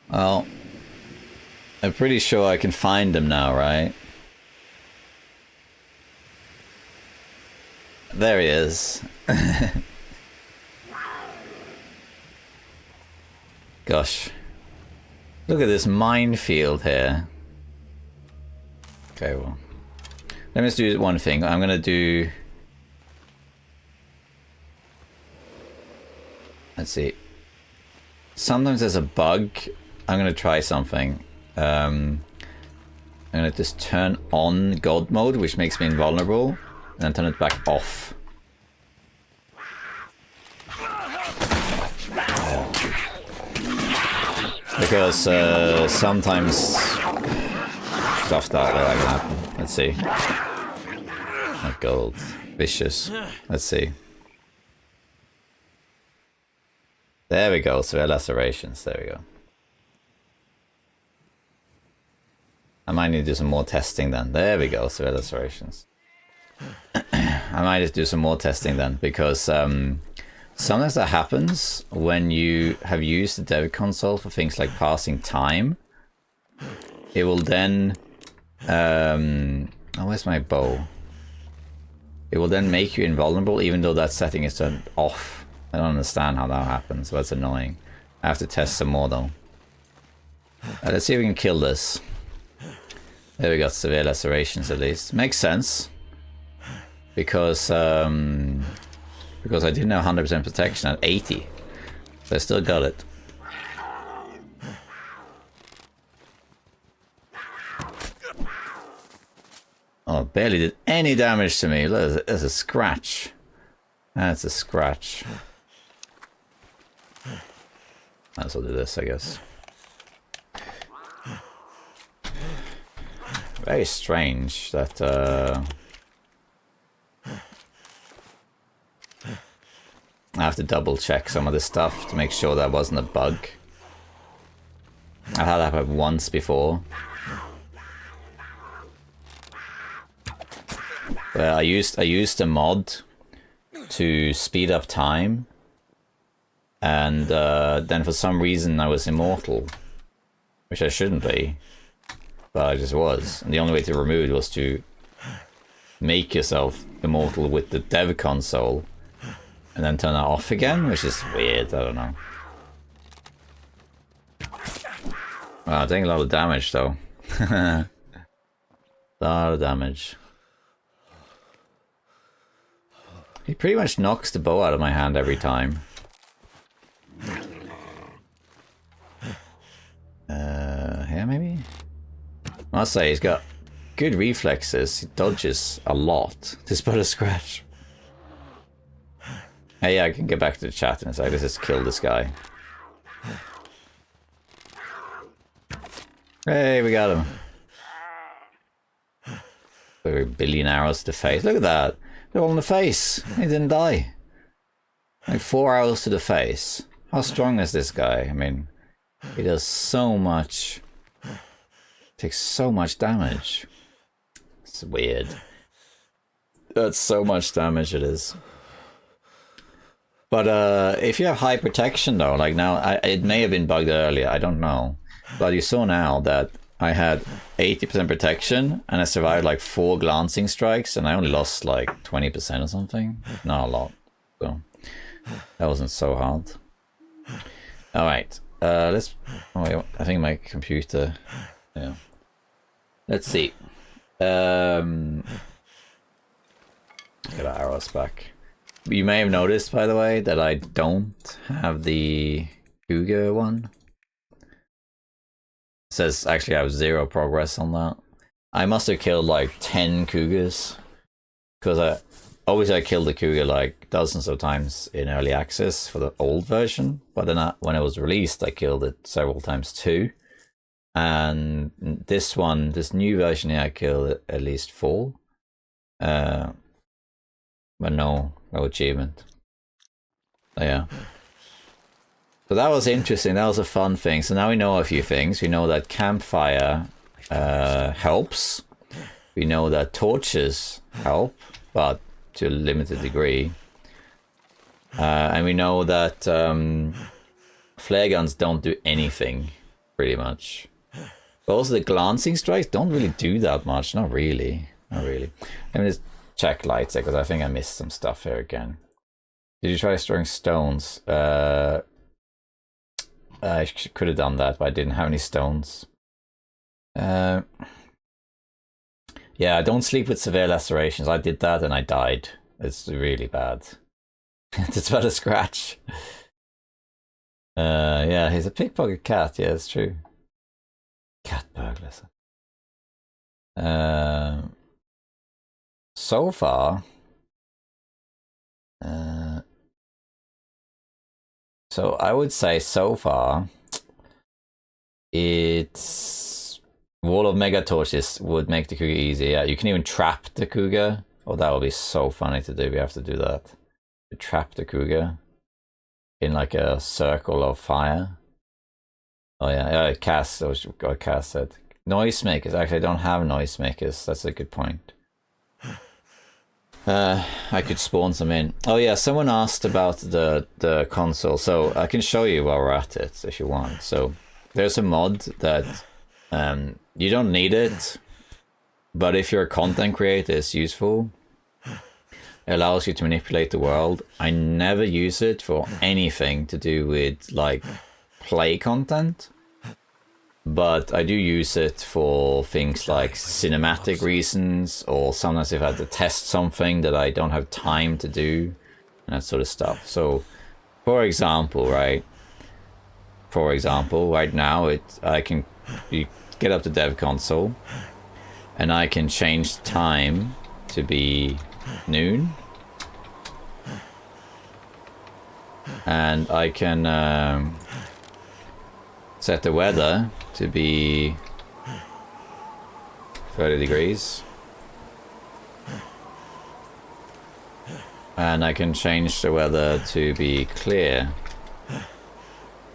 Well, I'm pretty sure I can find him now, right? There he is. Gosh. Look at this minefield here. Okay, well. Let me just do one thing. I'm gonna do... Let's see. Sometimes there's a bug. I'm gonna try something. I'm gonna just turn on God mode, which makes me invulnerable, and then turn it back off. Because sometimes stuff that can happen. Let's see. Oh, gold. Vicious. Let's see. There we go. Severe lacerations. There we go. I might need to do some more testing then. There we go. Severe lacerations. I might just do some more testing then, because sometimes that happens when you have used the dev console for things like passing time. It will then... oh, where's my bow? It will then make you invulnerable even though that setting is turned off. I don't understand how that happens, but it's annoying. I have to test some more though. Let's see if we can kill this. There we got severe lacerations at least. Makes sense. Because I didn't have 100% protection at 80. So I still got it. Oh, it barely did any damage to me. Look, there's a scratch. That's a scratch. Might as well do this, I guess. Very strange that I have to double check some of this stuff to make sure that wasn't a bug. I had that happen once before. Well, I used a mod to speed up time, and then for some reason I was immortal, which I shouldn't be, but I just was. And the only way to remove it was to make yourself immortal with the dev console, and then turn that off again, which is weird. I don't know. Wow, doing a lot of damage though. A lot of damage. He pretty much knocks the bow out of my hand every time. Here maybe? I'll say he's got good reflexes. He dodges a lot. Despite a scratch. Hey, yeah, I can get back to the chat and say, let's just kill this guy. Hey, we got him. Over a billion arrows to the face. Look at that. They're all in the face. He didn't die. Like 4 arrows to the face. How strong is this guy? I mean, he does so much. Takes so much damage. It's weird. That's so much damage it is. But if you have high protection though, like now, it may have been bugged earlier, I don't know. But you saw now that I had 80% protection and I survived like 4 glancing strikes and I only lost like 20% or something. Not a lot. So that wasn't so hard. Alright. Let's... Oh, wait, I think my computer... Yeah. Let's see. Get our arrows back. You may have noticed, by the way, that I don't have the Cougar one. It says actually I have 0 progress on that. I must have killed like 10 Cougars. Because obviously I killed the Cougar like dozens of times in early access for the old version. But then when it was released, I killed it several times too. And this new version here, I killed at least 4. But no achievement. So yeah. So that was interesting. That was a fun thing. So now we know a few things. We know that campfire helps. We know that torches help, but to a limited degree. And we know that flare guns don't do anything, pretty much. But also the glancing strikes don't really do that much. Not really. Not really. Let me just check lights because I think I missed some stuff here again. Did you try storing stones? I could have done that, but I didn't have any stones. Yeah, don't sleep with severe lacerations. I did that and I died. It's really bad. It's about a scratch. Yeah, he's a pickpocket cat. Yeah, it's true. Cat burglars. So far, so I would say so far, it's Wall of Mega Torches would make the Cougar easy. Yeah, you can even trap the Cougar. Oh, that would be so funny to do. We have to do that. To trap the Cougar in like a circle of fire. Oh yeah, Cass. That was what Cass said. Noisemakers. Actually, I don't have noisemakers. That's a good point. I could spawn some in. Oh yeah, someone asked about the console, so I can show you while we're at it if you want. So there's a mod that you don't need it, but if you're a content creator, it's useful. It allows you to manipulate the world. I never use it for anything to do with like play content, but I do use it for things like cinematic reasons, or sometimes if I have to test something that I don't have time to do, and that sort of stuff. So, for example, right now, you get up to dev console, and I can change time to be noon, and I can set the weather to be 30 degrees, and I can change the weather to be clear,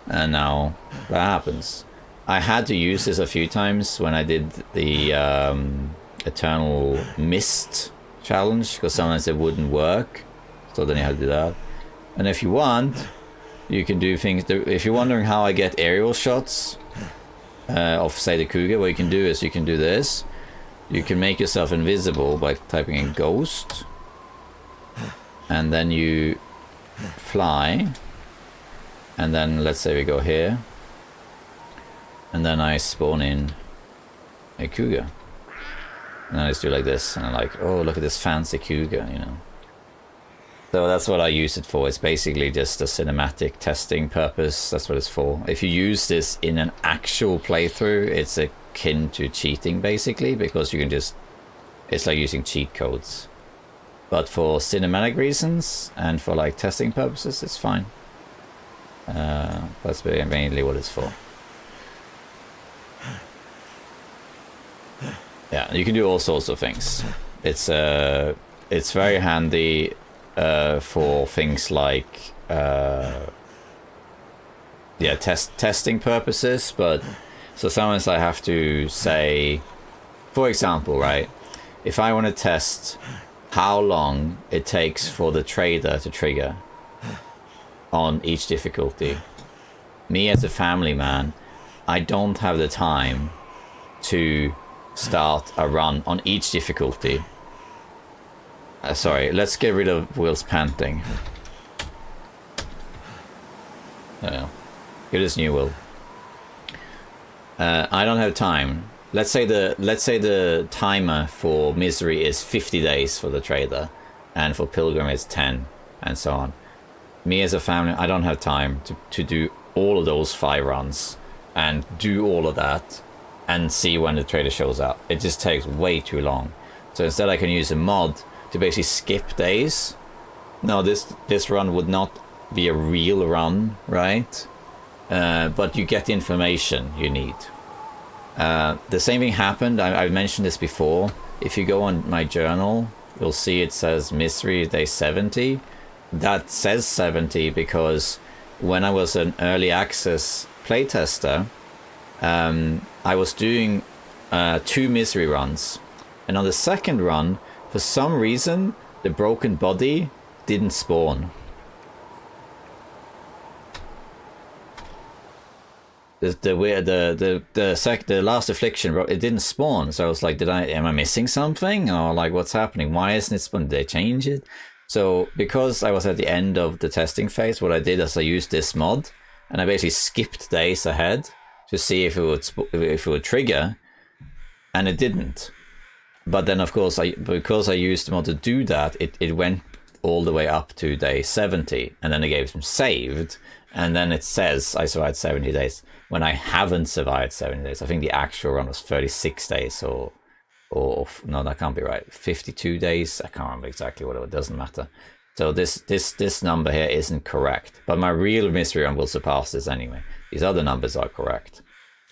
and now that happens. I had to use this a few times when I did the Eternal Mist challenge, because sometimes it wouldn't work, so then you had to do that. And if you want, you can do things. If you're wondering how I get aerial shots of, say, the Cougar, what you can do is you can do this. You can make yourself invisible by typing in ghost, and then you fly, and then let's say we go here, and then I spawn in a Cougar, and I just do like this, and I'm like, oh, look at this fancy Cougar, you know. So that's what I use it for. It's basically just a cinematic testing purpose. That's what it's for. If you use this in an actual playthrough, it's akin to cheating, basically, because you can just... It's like using cheat codes. But for cinematic reasons and for like testing purposes, it's fine. That's mainly what it's for. Yeah, you can do all sorts of things. It's very handy for things like testing purposes, but so sometimes I have to say, for example, right, if I want to test how long it takes for the trader to trigger on each difficulty, me as a family man, I don't have the time to start a run on each difficulty. Sorry, let's get rid of Will's panting. Oh, it is new Will. I don't have time. Let's say the timer for Misery is 50 days for the trader, and for Pilgrim it's 10, and so on. Me as a family, I don't have time to do all of those 5 runs and do all of that and see when the trader shows up. It just takes way too long. So instead I can use a mod to basically skip days. No, this run would not be a real run, right? But you get the information you need. The same thing happened. I've mentioned this before. If you go on my journal, you'll see it says Mystery Day 70. That says 70 because when I was an early access playtester, I was doing 2 mystery runs. And on the second run, for some reason, the broken body didn't spawn. The last affliction, it didn't spawn. So I was like, am I missing something? Or like, what's happening? Why isn't it spawned? Did they change it? So because I was at the end of the testing phase, what I did is I used this mod, and I basically skipped days ahead to see if it would trigger, and it didn't. But then, of course, because I used the mod to do that, it went all the way up to day 70, and then the game's saved, and then it says I survived 70 days when I haven't survived 70 days. I think the actual run was 36 days, or no, that can't be right. 52 days. I can't remember exactly what it was. It doesn't matter. So this number here isn't correct, but my real mystery run will surpass this anyway. These other numbers are correct.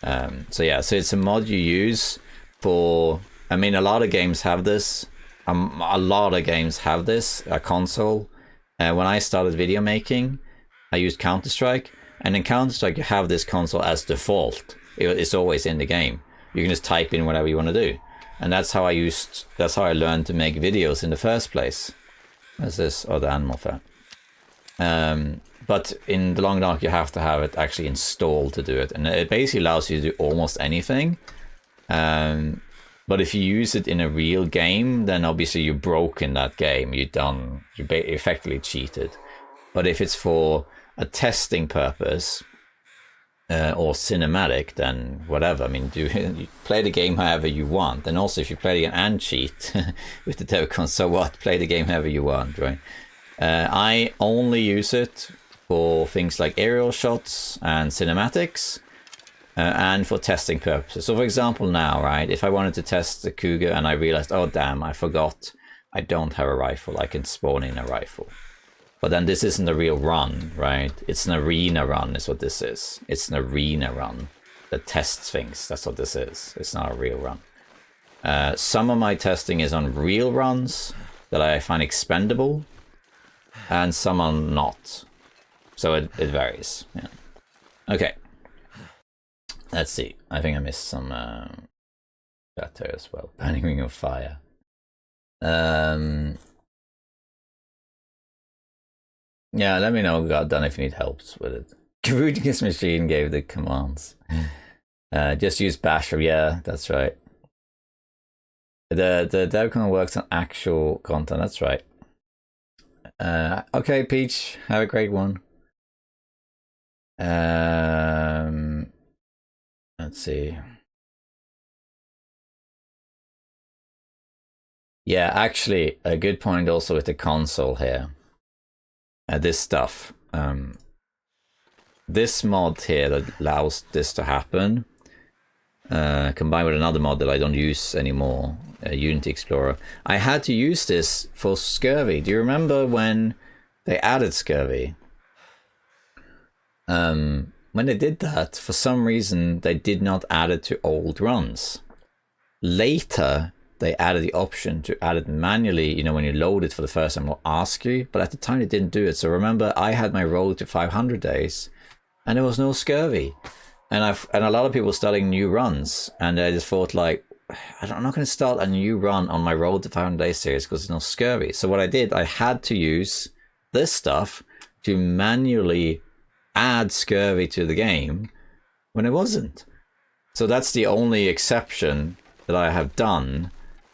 So yeah, so it's a mod you use for. I mean, a lot of games have this. A lot of games have this, a console. When I started video making, I used Counter-Strike, and in Counter-Strike you have this console as default. It's always in the game. You can just type in whatever you want to do, and that's how I learned to make videos in the first place. What's this? Oh, the animal fat. But in the long dark, you have to have it actually installed to do it, and it basically allows you to do almost anything. But if you use it in a real game, then obviously you're broke in that game. You're done. You're effectively cheated. But if it's for a testing purpose or cinematic, then whatever. I mean, you play the game however you want. And also, if you play the game and cheat with the token, so what? Play the game however you want, right? I only use it for things like aerial shots and cinematics. And for testing purposes. So for example now, right, if I wanted to test the Cougar and I realized, oh damn, I forgot I don't have a rifle, I can spawn in a rifle. But then this isn't a real run, right? It's an arena run is what this is. It's an arena run that tests things. That's what this is. It's not a real run. Some of my testing is on real runs that I find expendable, and some are not. So it varies. Yeah. Okay. Let's see. I think I missed some chat there as well. Banning Ring of Fire. Yeah, let me know, Goddamn, if you need help with it. Karudikus Machine gave the commands. Just use Basher. Yeah, that's right. The DevCon works on actual content. That's right. Okay, Peach. Have a great one. Let's see. Yeah, actually, a good point also with the console here. This stuff. This mod here that allows this to happen, combined with another mod that I don't use anymore, Unity Explorer. I had to use this for scurvy. Do you remember when they added scurvy? When they did that, for some reason, they did not add it to old runs. Later, they added the option to add it manually, you know, when you load it for the first time, it'll ask you. But at the time, they didn't do it. So remember, I had my road to 500 days, and there was no scurvy. And a lot of people starting new runs, and I just thought, like, I'm not going to start a new run on my road to 500 days series because there's no scurvy. So what I did, I had to use this stuff to manually add scurvy to the game when it wasn't. So that's the only exception that I have done,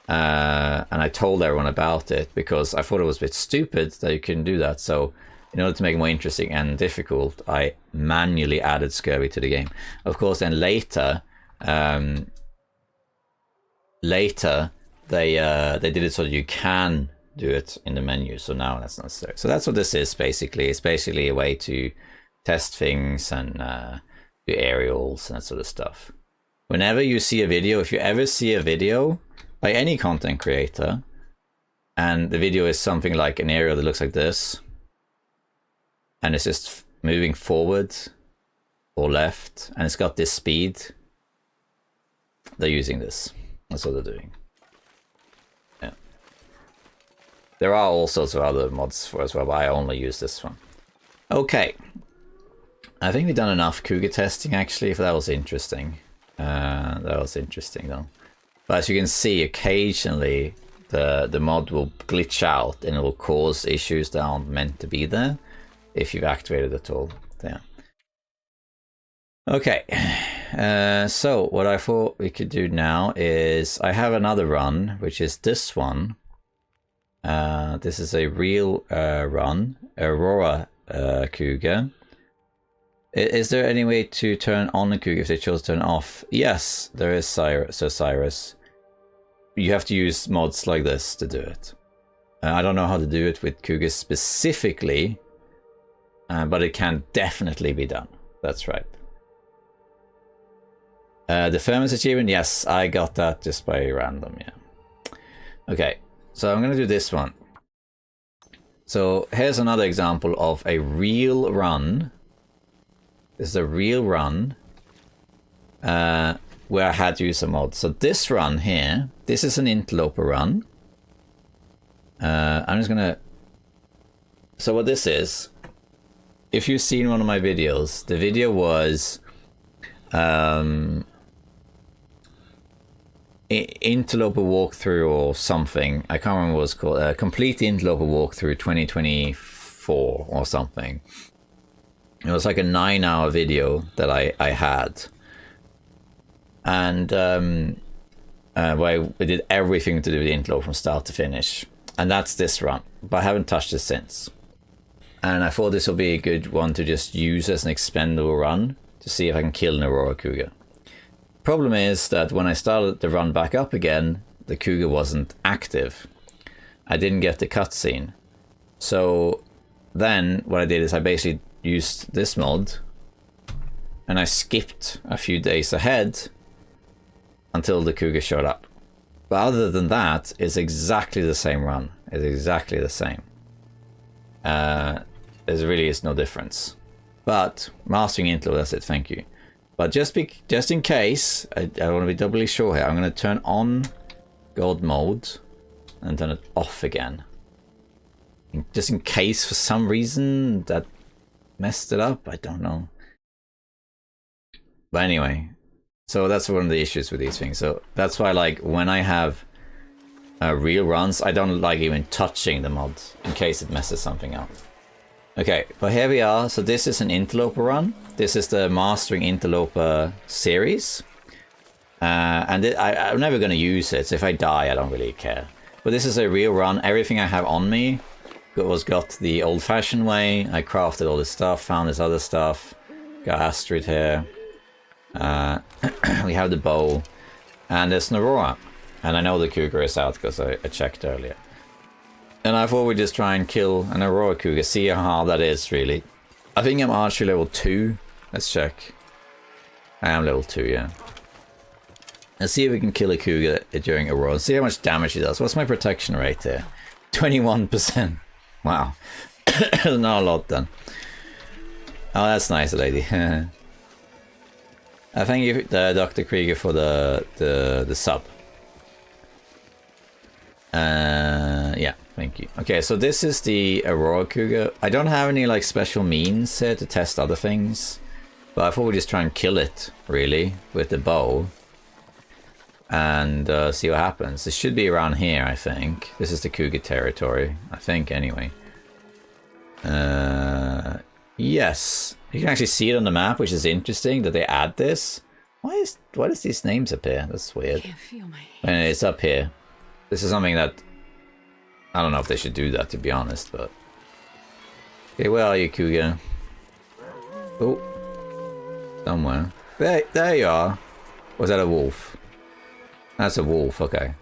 and I told everyone about it because I thought it was a bit stupid that you couldn't do that. So in order to make it more interesting and difficult, I manually added scurvy to the game. Of course, then later they did it so that you can do it in the menu. So now that's not necessary. So that's what this is basically. It's basically a way to test things and do aerials and that sort of stuff. Whenever you see a video, if you ever see a video by any content creator, and the video is something like an aerial that looks like this, and it's just moving forward or left, and it's got this speed, they're using this. That's what they're doing. Yeah. There are all sorts of other mods for as well, but I only use this one. Okay. I think we've done enough Cougar testing, actually, if that was interesting. That was interesting, though. But as you can see, occasionally the mod will glitch out and it will cause issues that aren't meant to be there if you've activated it all. Yeah. Okay. So what I thought we could do now is I have another run, which is this one. This is a real run, Aurora Cougar. Is there any way to turn on the Cougar if they chose to turn off? Yes, there is, Cyrus. You have to use mods like this to do it. I don't know how to do it with Cougars specifically, but it can definitely be done. That's right. The famous achievement, yes, I got that just by random, yeah. Okay, so I'm gonna do this one. So here's another example of a real run. This is a real run where I had to use a mod. So this run here, this is an interloper run. I'm just gonna... So what this is, if you've seen one of my videos, the video was interloper walkthrough or something. I can't remember what it's called. Complete interloper walkthrough 2024 or something. It was like a 9-hour video that I had. And where I did everything to do with the interloper from start to finish. And that's this run. But I haven't touched it since. And I thought this would be a good one to just use as an expendable run to see if I can kill an Aurora Cougar. Problem is that when I started the run back up again, the Cougar wasn't active. I didn't get the cutscene. So then what I did is I basically used this mod and I skipped a few days ahead until the Cougar showed up. But other than that, it's exactly the same run. It's exactly the same. There really is no difference. But mastering interloper, that's it, thank you. But just in case, I want to be doubly sure here, I'm going to turn on God mode and turn it off again. Just in case for some reason that messed it up, I don't know. But anyway, so that's one of the issues with these things. So that's why, like, when I have real runs, I don't like even touching the mod in case it messes something up. Okay, but here we are. So this is an interloper run. This is the Mastering Interloper series. And I'm never going to use it, so if I die, I don't really care. But this is a real run. Everything I have on me was got the old-fashioned way. I crafted all this stuff, found this other stuff. Got Astrid here. We have the bow. And there's an Aurora. And I know the Cougar is out because I checked earlier. And I thought we'd just try and kill an Aurora Cougar, see how that is, really. I think I'm archery level 2. Let's check. I am level 2, yeah. Let's see if we can kill a Cougar during Aurora. See how much damage he does. What's my protection rate here? 21%. Wow. Not a lot, then. Oh, that's nice, lady. Thank you, Dr. Krieger, for the sub. Yeah, thank you. Okay, so this is the Aurora Cougar. I don't have any like special means here to test other things, but I thought we'd just try and kill it, really, with the bow. And see what happens. It should be around here, I think. This is the Cougar territory, I think, anyway. Yes. You can actually see it on the map, which is interesting that they add this. Why does these names appear? That's weird. I can't feel my hands. And it's up here. This is something that... I don't know if they should do that, to be honest, but... Okay, where are you, Cougar? Oh. Somewhere. There you are. Was that a wolf? That's a wolf, okay.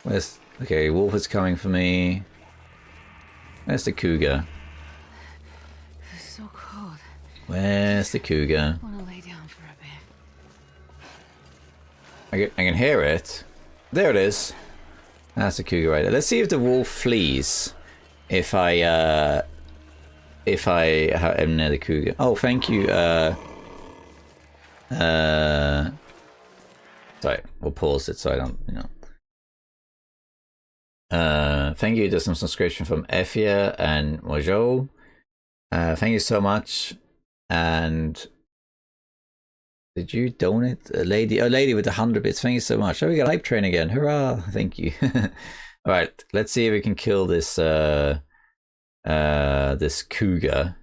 Where's... Okay, wolf is coming for me. Where's the Cougar? It's so cold. Where's the Cougar? I want to lay down for a bit. I can hear it. There it is. That's the Cougar right there. Let's see if the wolf flees. If I am near the Cougar. Oh, thank you. Sorry, we'll pause it so I don't, you know. Thank you to some subscription from Efia and Mojo. Thank you so much. And did you donate a lady with 100 bits? Thank you so much. Oh, we got hype train again. Hurrah! Thank you. All right, let's see if we can kill this this cougar.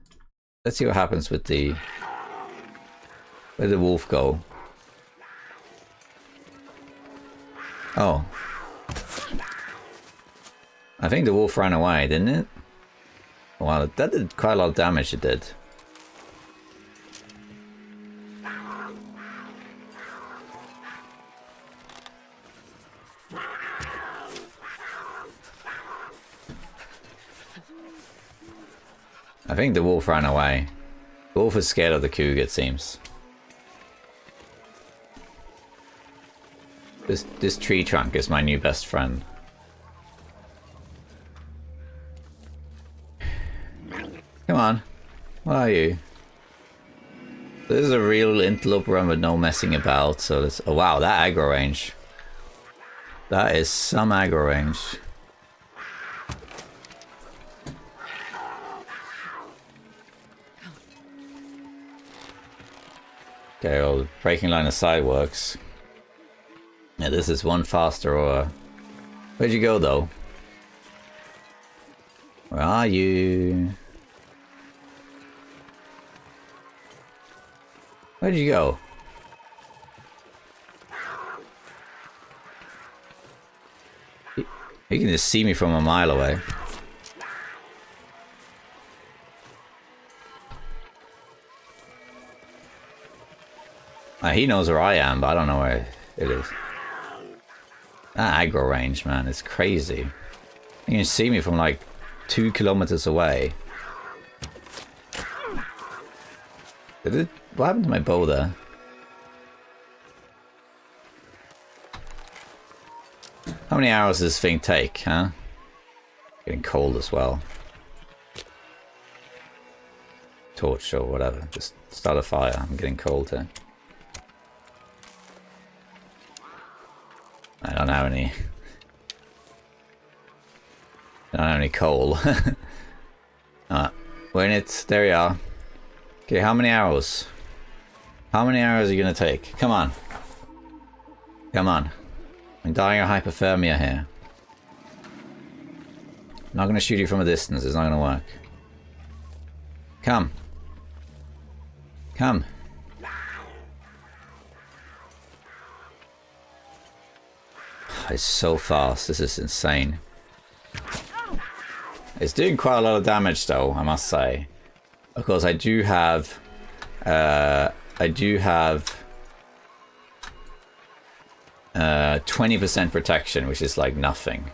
Let's see what happens with the where the wolf go. Oh, I think the wolf ran away, didn't it? Wow, that did quite a lot of damage. It did. I think the wolf ran away. The wolf is scared of the cougar, it seems. This tree trunk is my new best friend. Come on. What are you? This is a real interlope run with no messing about, so let's... Oh wow, that aggro range. That is some aggro range. Okay, well, breaking line of sight works. Yeah, this is one faster Aurora. Where'd you go, though? Where are you? Where'd you go? You can just see me from a mile away. He knows where I am, but I don't know where it is. That aggro range, man, is crazy. You can see me from like 2 kilometers away. Did it? What happened to my bow there? How many hours does this thing take, huh? Getting cold as well. Torch or whatever. Just start a fire. I'm getting cold here. I don't have any. I don't have any coal. We're in it. There we are. Okay, how many hours? How many hours are you gonna take? Come on. Come on. I'm dying of hypothermia here. I'm not gonna shoot you from a distance. It's not gonna work. Come. Come. It's so fast. This is insane. It's doing quite a lot of damage, though, I must say. Of course, I do have 20% protection, which is like nothing.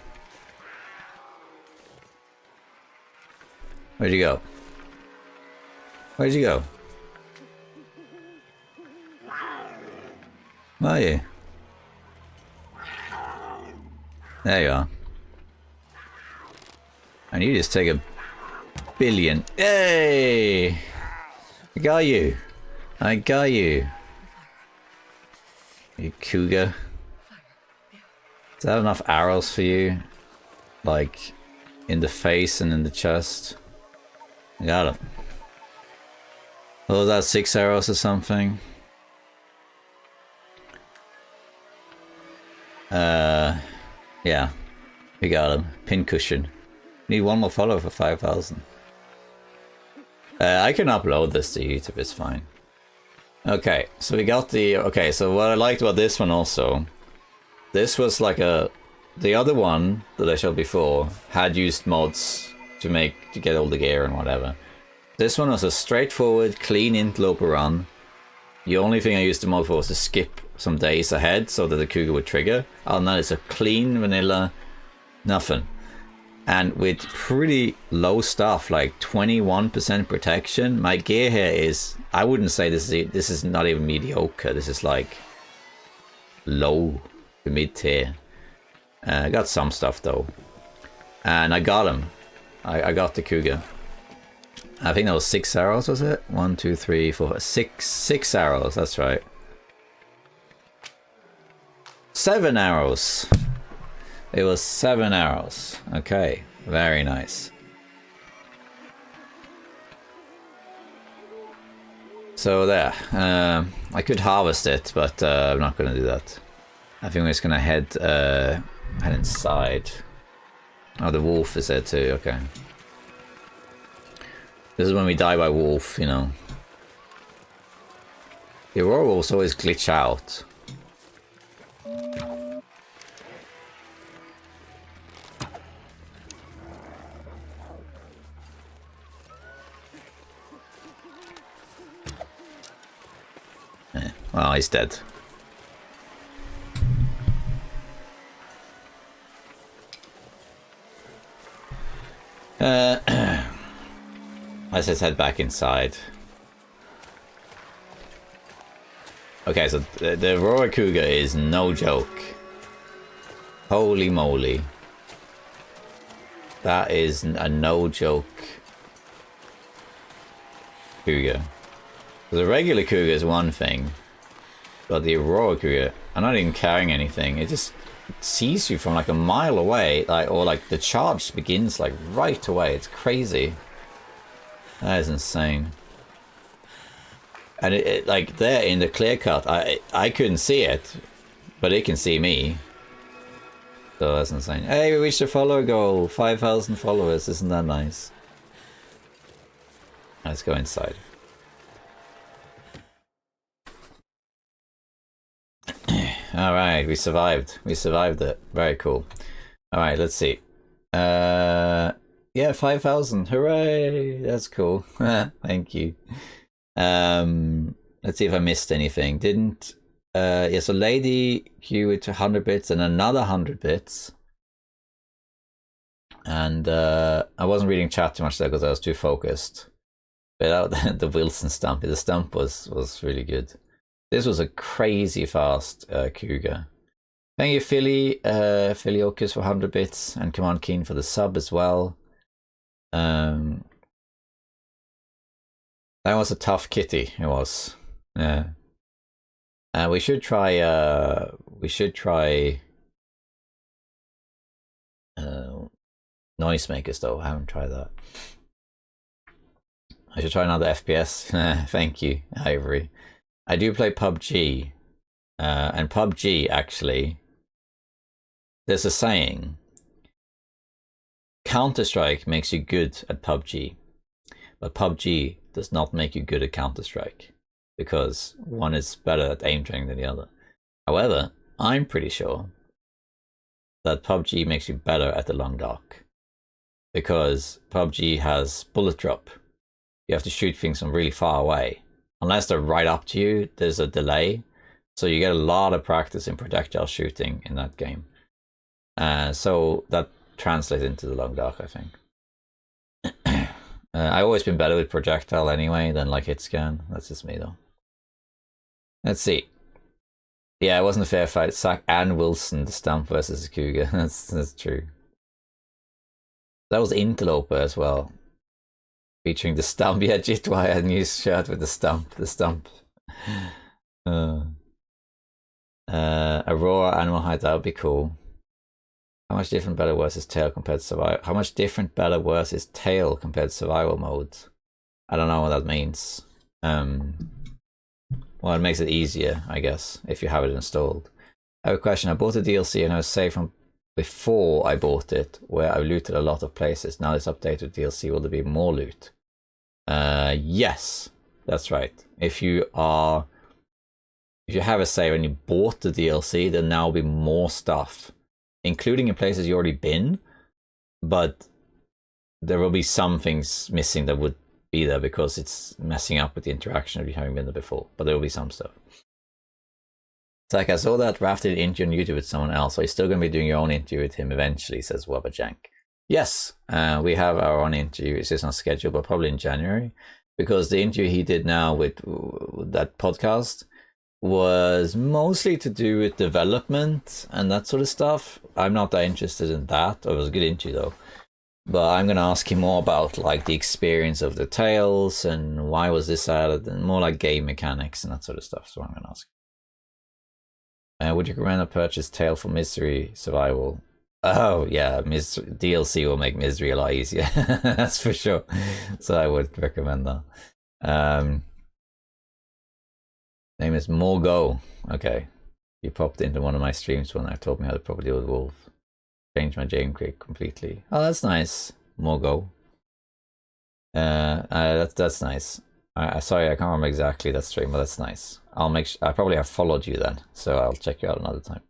Where'd you go? Where'd you go? Where are you? There you are. And you just take a billion. Hey! I got you. I got you. You cougar. Is that enough arrows for you? Like, in the face and in the chest? I got him. What was that, 6 arrows or something? Yeah. We got him. Pincushion. Need one more follower for 5,000. I can upload this to YouTube, it's fine. Okay, so we got the... Okay, so what I liked about this one also... This was like a... The other one that I showed before had used mods to get all the gear and whatever. This one was a straightforward, clean interloper run. The only thing I used the mod for was to skip some days ahead so that the Cougar would trigger. Other than that, it's a clean vanilla, nothing. And with pretty low stuff, like 21% protection, my gear here is, I wouldn't say this is not even mediocre. This is like low to mid tier. I got some stuff though. And I got him. I got the Cougar. I think that was 6 arrows, was it? 1, 2, 3, 4, 5, 6 arrows, that's right. 7 arrows. It was 7 arrows. Okay, very nice. So there. I could harvest it, but I'm not going to do that. I think we're just going to head inside. Oh, the wolf is there too. Okay. This is when we die by wolf, you know. The Aurora wolves always glitch out. Well, he's dead. Let's head back inside. Okay, so the Aurora Cougar is no joke. Holy moly. That is a no joke Cougar. The regular Cougar is one thing, but the Aurora Cougar, I'm not even carrying anything. It just sees you from like a mile away, or like the charge begins like right away. It's crazy. That is insane. And it like there in the clear cut, I couldn't see it, but it can see me. So that's insane. Hey, we reached the follower goal. 5,000 followers. Isn't that nice? Let's go inside. Alright, we survived. We survived it. Very cool. Alright, let's see. Yeah, 5,000. Hooray! That's cool. Thank you. Let's see if I missed anything. Didn't... yeah, so Lady Q with 100 bits and another 100 bits. And I wasn't reading chat too much there because I was too focused. But the Wilson stump. The stump was really good. This was a crazy fast Cougar. Thank you, Philly Okus for 100 bits, and Command Keen for the sub as well. That was a tough kitty. It was. Yeah. We should try. Noisemakers though. I haven't tried that. I should try another FPS. Thank you, Ivory. I do play PUBG, and PUBG actually, there's a saying, Counter-Strike makes you good at PUBG, but PUBG does not make you good at Counter-Strike, because one is better at aim training than the other. However, I'm pretty sure that PUBG makes you better at the long dark, because PUBG has bullet drop. You have to shoot things from really far away. Unless they're right up to you, there's a delay. So you get a lot of practice in projectile shooting in that game. So that translates into the long dark, I think. I've always been better with projectile anyway than like hit scan. That's just me though. Let's see. Yeah, it wasn't a fair fight. Sack and Wilson, the stump versus the Cougar. That's true. That was Interloper as well. Featuring the stump. Yeah, Jitwai had a new shirt with the stump. The stump. Aurora animal height, that would be cool. How much different, better, worse is tail compared to survival? How much different, better, worse is tail compared to survival mode? I don't know what that means. Well, it makes it easier, I guess, if you have it installed. I have a question. I bought the DLC and I was saved from before I bought it, where I looted a lot of places. Now this updated DLC, will there be more loot? Yes, that's right. If you have a save and you bought the DLC, then now will be more stuff, including in places you already been, but there will be some things missing that would be there because it's messing up with the interaction of you having been there before, but there will be some stuff. It's like, I saw that Raph did an interview on YouTube with someone else, so you're still going to be doing your own interview with him eventually, says Wabbajank. Yes, we have our own interview. It's just not scheduled, but probably in January, because the interview he did now with that podcast was mostly to do with development and that sort of stuff. I'm not that interested in that. It was a good interview though. But I'm going to ask him more about like the experience of the Tales and why was this added, and more like game mechanics and that sort of stuff. So I'm going to ask. Would you recommend a purchase Tale for Misery Survival? Oh yeah, DLC will make Misery a lot easier. That's for sure. So I would recommend that. Name is Morgo. Okay. You popped into one of my streams when I told me how to properly deal with Wolf. Changed my game click completely. Oh, that's nice. Morgo. That's nice. Sorry, I can't remember exactly that stream, but that's nice. I probably have followed you then, so I'll check you out another time.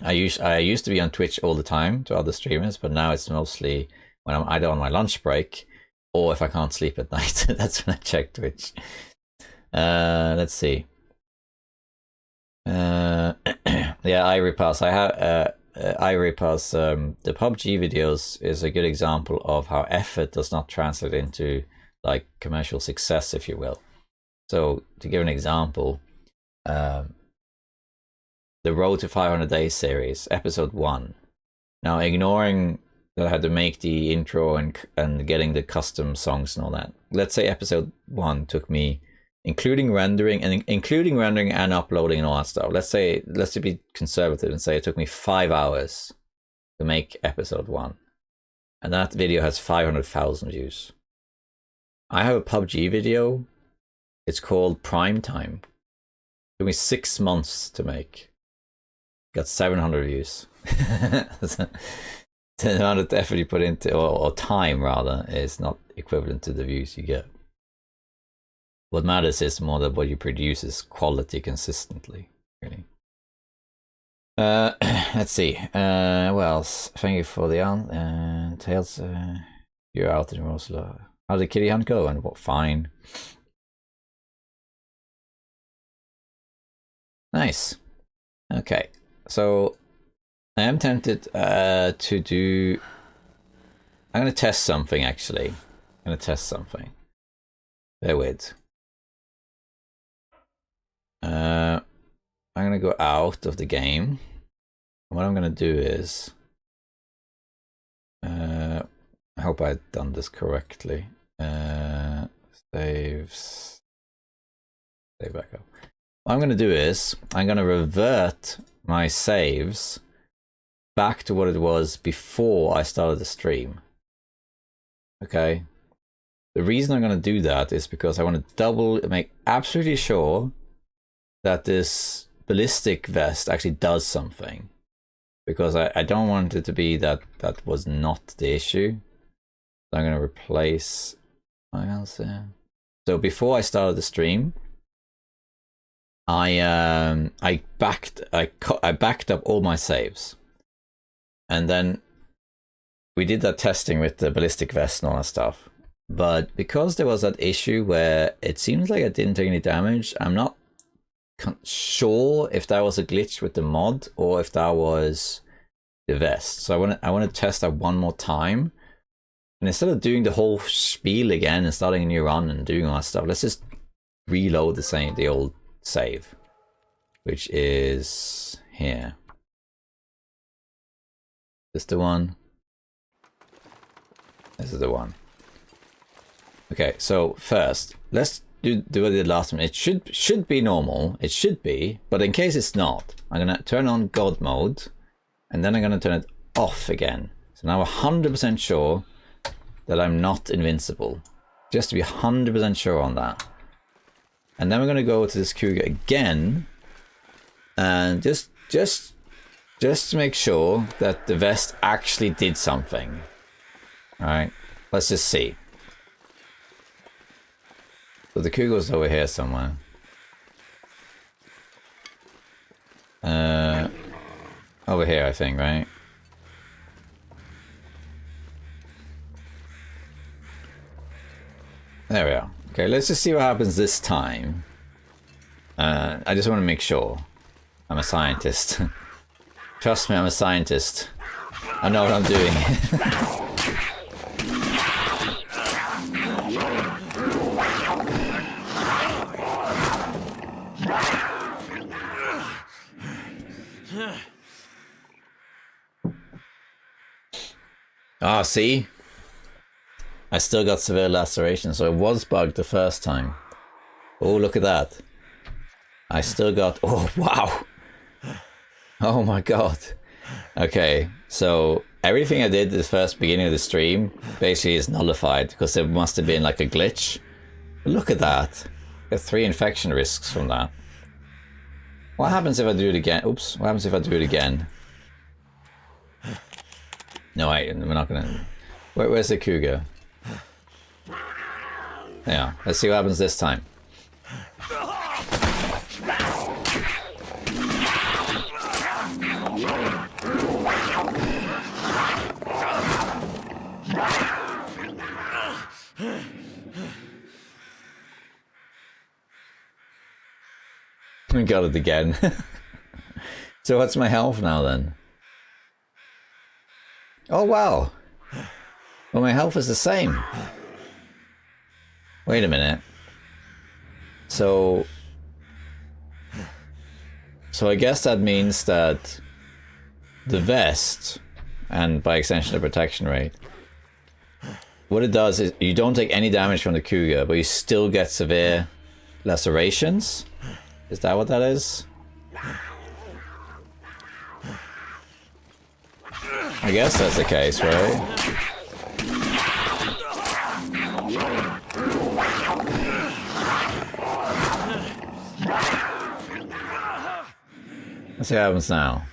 I used to be on Twitch all the time to other streamers, but now it's mostly when I'm either on my lunch break or if I can't sleep at night. That's when I check Twitch. Let's see. Yeah, iRepass. I have iRepass. The PUBG videos is a good example of how effort does not translate into like commercial success, if you will. So to give an example, the Road to 500 Days series, episode 1. Now, ignoring that I had to make the intro and getting the custom songs and all that. Let's say episode 1 took me, including rendering and uploading and all that stuff. Let's be conservative and say it took me 5 hours to make episode 1, and that video has 500,000 views. I have a PUBG video. It's called Prime Time. It took me 6 months to make. Got 700 views. The amount of effort you put into, or time rather, is not equivalent to the views you get. What matters is more that what you produce is quality consistently, really. Let's see. What else? Thank you for the Tales. You're out in Rosla. How did Kitty Hunt go? And what? Fine. Nice. Okay. So I am tempted to do. I'm going to test something actually. Bear with. I'm going to go out of the game. What I'm going to do is. I hope I've done this correctly. Save back up. What I'm going to do is I'm going to revert my saves back to what it was before I started the stream. Okay. The reason I'm going to do that is because I want to make absolutely sure that this ballistic vest actually does something. Because I don't want it to be that was not the issue. So I'm going to replace what else there. So before I started the stream, I backed up all my saves, and then we did that testing with the ballistic vest and all that stuff. But because there was that issue where it seems like I didn't take any damage, I'm not sure if that was a glitch with the mod or if that was the vest. So I want to test that one more time, and instead of doing the whole spiel again and starting a new run and doing all that stuff, let's just reload the old save, which is here. This the one. This is the one. Okay, so first let's do what I did last time. It should be normal. It should be, but in case it's not, I'm gonna turn on God mode, and then I'm gonna turn it off again. So now 100% sure that I'm not invincible. Just to be 100% sure on that. And then we're gonna go to this Cougar again, and just to make sure that the vest actually did something. All right, let's just see. So the Cougar's over here somewhere. Over here, I think, right? There we are. Okay, let's just see what happens this time. I just want to make sure. I'm a scientist. Trust me, I'm a scientist. I know what I'm doing. Ah, see? I still got severe laceration, so it was bugged the first time. Oh, look at that. I still got... Oh, wow. Oh my god. Okay, so everything I did at the first beginning of the stream basically is nullified because there must have been like a glitch. But look at that. Got 3 infection risks from that. What happens if I do it again? Oops. What happens if I do it again? No, wait, we're not gonna... Where's the Cougar? Yeah, let's see what happens this time. We got it again. So what's my health now then? Oh wow. Well, my health is the same. Wait a minute. So I guess that means that the vest, and by extension the protection rate, what it does is you don't take any damage from the Cougar, but you still get severe lacerations. Is that what that is? I guess that's the case, right? Let's see what happens now.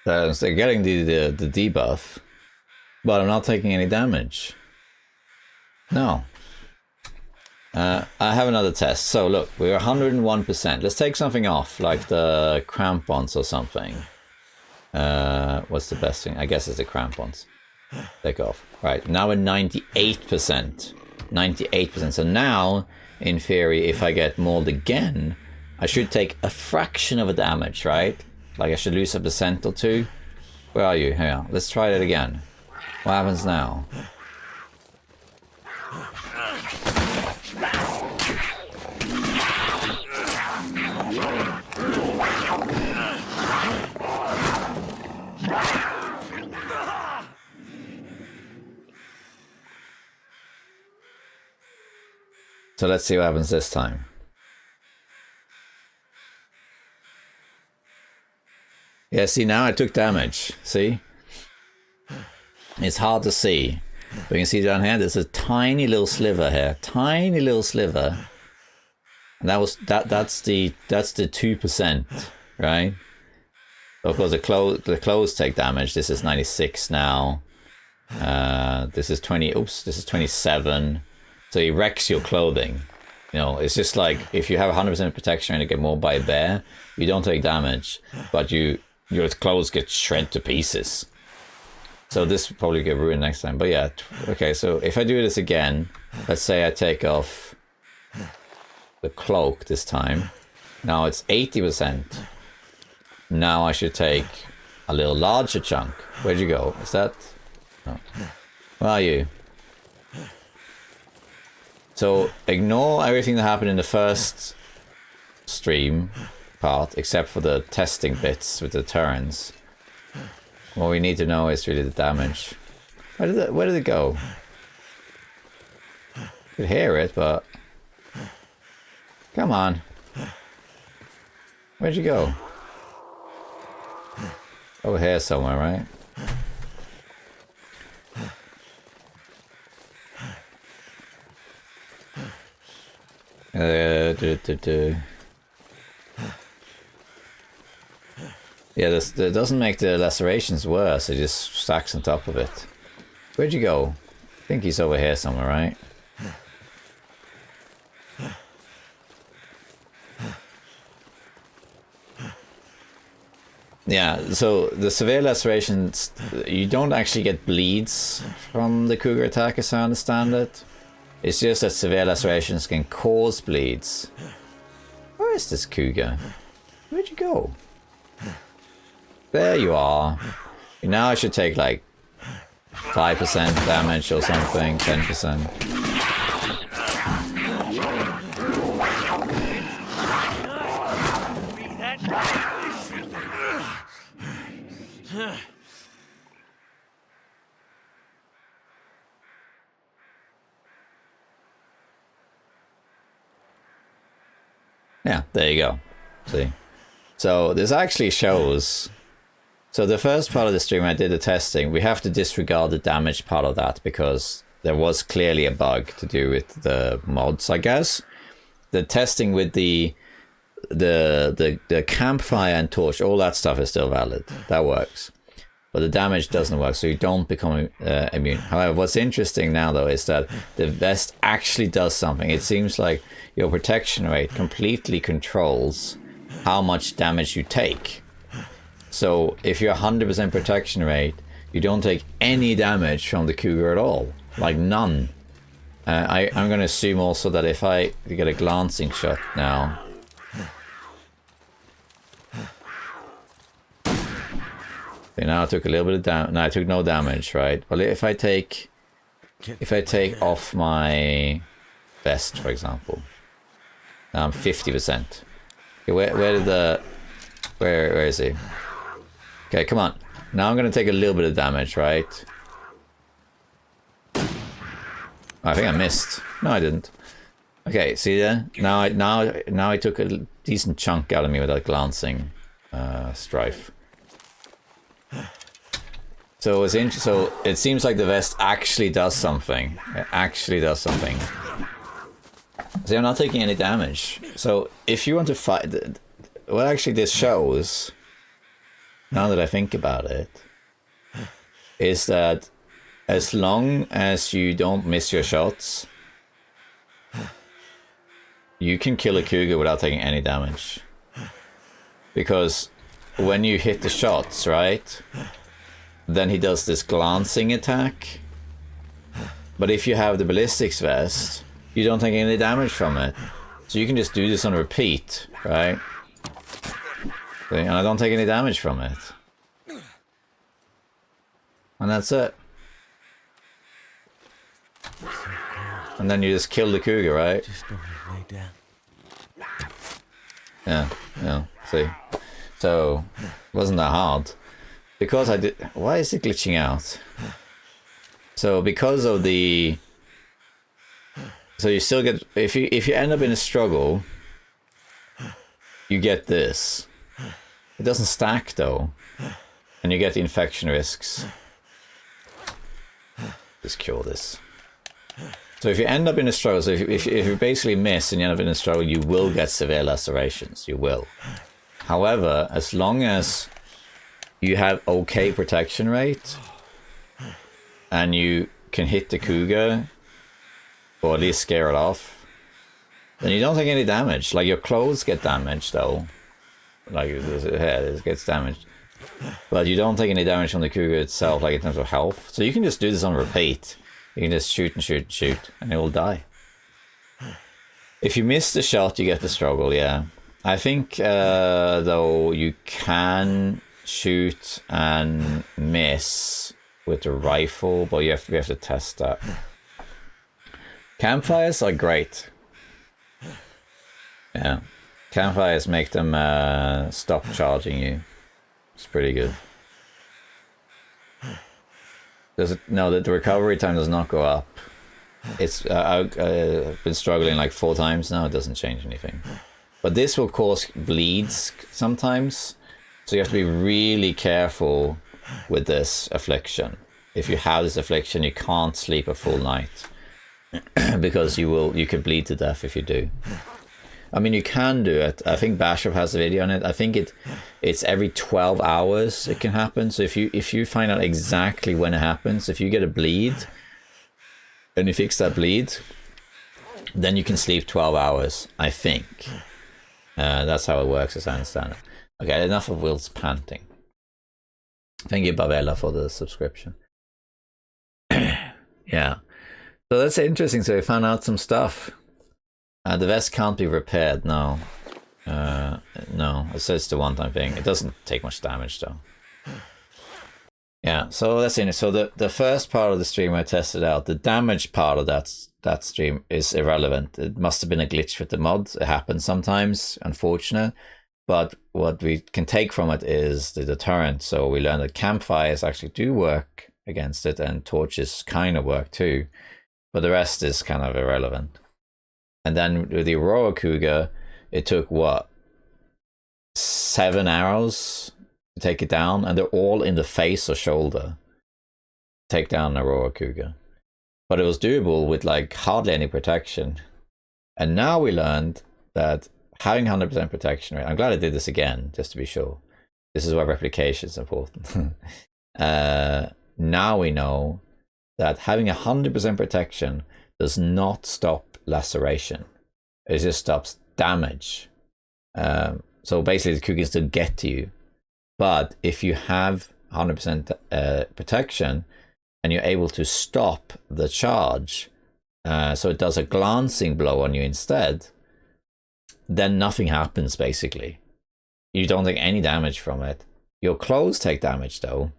So they're getting the debuff, but I'm not taking any damage. No. I have another test. So look, we're 101%. Let's take something off, like the crampons or something. What's the best thing? I guess it's the crampons. Take off. Right, now we're 98%. 98%. So now, in theory, if I get mauled again, I should take a fraction of a damage, right? Like I should lose a percent or 2. Where are you? Here, let's try that again. What happens now? So let's see what happens this time. Yeah, see, now I took damage. See? It's hard to see. But you can see down here, there's a tiny little sliver here. Tiny little sliver. And that's the 2%, right? Of course, the clothes take damage. This is 96 now. This is 20. Oops, this is 27. So it wrecks your clothing. You know, it's just like if you have 100% protection and you get mauled by a bear, you don't take damage, but your clothes get shred to pieces. So this will probably get ruined next time. But yeah, okay. So if I do this again, let's say I take off the cloak this time. Now it's 80%. Now I should take a little larger chunk. Where'd you go? Is that? No. Where are you? So ignore everything that happened in the first stream part, except for the testing bits with the turns. What we need to know is really the damage. Where did it go? I could hear it, but come on. Where'd you go? Over here somewhere, right? Yeah, this doesn't make the lacerations worse, it just stacks on top of it. Where'd you go? I think he's over here somewhere, right? Yeah, so the severe lacerations, you don't actually get bleeds from the Cougar attack as I understand it. It's just that severe lacerations can cause bleeds. Where is this Cougar? Where'd you go? There you are. Now I should take like 5% damage or something, 10%. Yeah, there you go. See? So this actually shows... So the first part of the stream, I did the testing. We have to disregard the damage part of that because there was clearly a bug to do with the mods, I guess. The testing with the campfire and torch, all that stuff is still valid. That works. But the damage doesn't work, so you don't become immune. However, what's interesting now, though, is that the vest actually does something. It seems like your protection rate completely controls how much damage you take. So if you're 100% protection rate, you don't take any damage from the Cougar at all. Like none. I'm going to assume also that if I get a glancing shot now... Okay, now I took a little bit of damage. No, I took no damage, right? But if I take off my vest, for example, now I'm 50%. Okay, where is he? Okay, come on. Now I'm gonna take a little bit of damage, right? I think I missed. No, I didn't. Okay, see there? Now I took a decent chunk out of me with that glancing strife. So it seems like the vest actually does something. It actually does something. See, I'm not taking any damage. So if you want to fight, what actually this shows, now that I think about it, is that as long as you don't miss your shots, you can kill a Cougar without taking any damage. Because when you hit the shots, right, then he does this glancing attack. But if you have the ballistics vest, you don't take any damage from it. So you can just do this on repeat, right? And I don't take any damage from it. And that's it. And then you just kill the Cougar, right? Just lay down. Yeah, see. So, it wasn't that hard. Because I did... Why is it glitching out? So, because of the... So you still get... If you end up in a struggle, you get this. It doesn't stack, though. And you get the infection risks. Just cure this. So if you end up in a struggle, so if you basically miss and you end up in a struggle, you will get severe lacerations. You will. However, as long as you have okay protection rate and you can hit the Cougar or at least scare it off, then you don't take any damage. Like your clothes get damaged though. Like your head gets damaged. But you don't take any damage from the Cougar itself, like in terms of health. So you can just do this on repeat. You can just shoot and shoot and shoot, and it will die. If you miss the shot, you get the struggle, yeah. I think, though, you can shoot and miss with the rifle, but we have to test that. Campfires are great. Yeah. Campfires make them stop charging you. It's pretty good. No, the recovery time does not go up. It's I've been struggling like 4 times now. It doesn't change anything. But this will cause bleeds sometimes. So you have to be really careful with this affliction. If you have this affliction, you can't sleep a full night. Because you could bleed to death if you do. I mean, you can do it. I think Bashov has a video on it. I think it's every 12 hours it can happen. So if you find out exactly when it happens, if you get a bleed and you fix that bleed, then you can sleep 12 hours, I think. That's how it works, as I understand it. Okay, enough of Will's panting. Thank you, Bavella, for the subscription. Yeah. So that's interesting. So we found out some stuff. The vest can't be repaired, no. No, it says the one-time thing. It doesn't take much damage, though. Yeah, so that's it. So the first part of the stream I tested out, the damage part of that stream is irrelevant. It must have been a glitch with the mod. It happens sometimes, unfortunate. But what we can take from it is the deterrent. So we learned that campfires actually do work against it, and torches kind of work too. But the rest is kind of irrelevant. And then with the Aurora Cougar, it took what? 7 arrows to take it down, and they're all in the face or shoulder. Take down Aurora Cougar. But it was doable with like hardly any protection. And now we learned that having 100% protection rate, I'm glad I did this again, just to be sure. This is why replication is important. Now we know that having 100% protection does not stop laceration. It just stops damage. So basically the Cougar can still get to you. But if you have 100% protection and you're able to stop the charge, so it does a glancing blow on you instead, then nothing happens basically. You don't take any damage from it. Your clothes take damage though,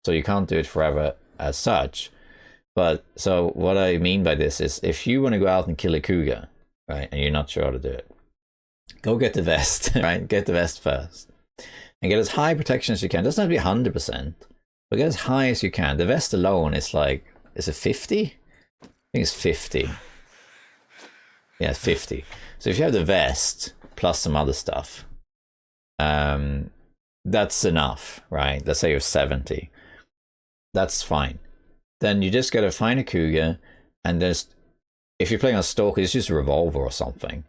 so you can't do it forever as such. But so what I mean by this is, if you want to go out and kill a Cougar, right, and you're not sure how to do it, go get the vest, right? Get the vest first. And get as high protection as you can. It doesn't have to be 100%, but get as high as you can. The vest alone is like, is it 50? I think it's 50. Yeah, 50. So if you have the vest plus some other stuff, that's enough, right? Let's say you're 70. That's fine. Then you just gotta find a Cougar, and if you're playing on Stalker, it's just a revolver or something.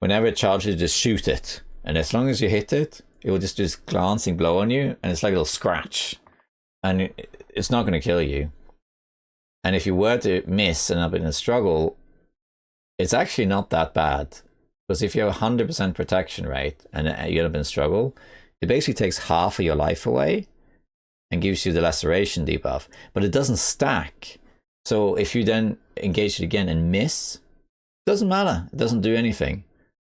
Whenever it charges, just shoot it. And as long as you hit it, it will just do this glancing blow on you, and it's like a little scratch. And it's not going to kill you. And if you were to miss and up in a struggle, it's actually not that bad. Because if you have 100% protection rate and you end up in a struggle, it basically takes half of your life away and gives you the laceration debuff. But it doesn't stack. So if you then engage it again and miss, it doesn't matter. It doesn't do anything.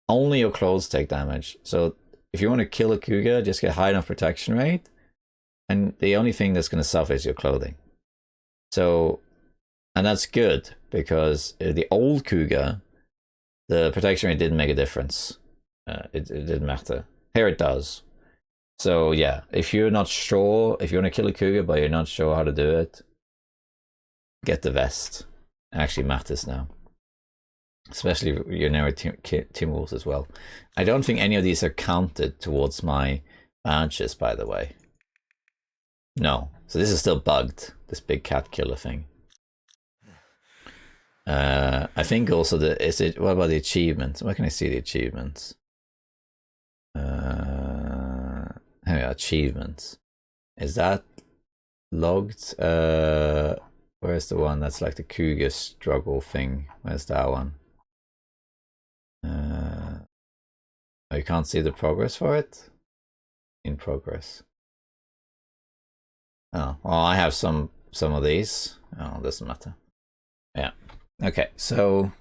Only your clothes take damage. So if you want to kill a Cougar, just get high enough protection rate, and the only thing that's going to suffer is your clothing. So, and that's good, because the old Cougar, the protection rate didn't make a difference. It didn't matter. Here it does. So yeah, if you're not sure, if you want to kill a Cougar but you're not sure how to do it, get the vest. It actually matters now. Especially if you're near Team Wolves as well. I don't think any of these are counted towards my badges, by the way. No. So this is still bugged, this big cat killer thing. I think also what about the achievements? Where can I see the achievements? Achievements. Is that logged? Where's the one that's like the Cougar struggle thing? Where's that one? Oh, you can't see the progress for it? In progress. Oh, well, I have some of these. Oh, it doesn't matter. Yeah. Okay, so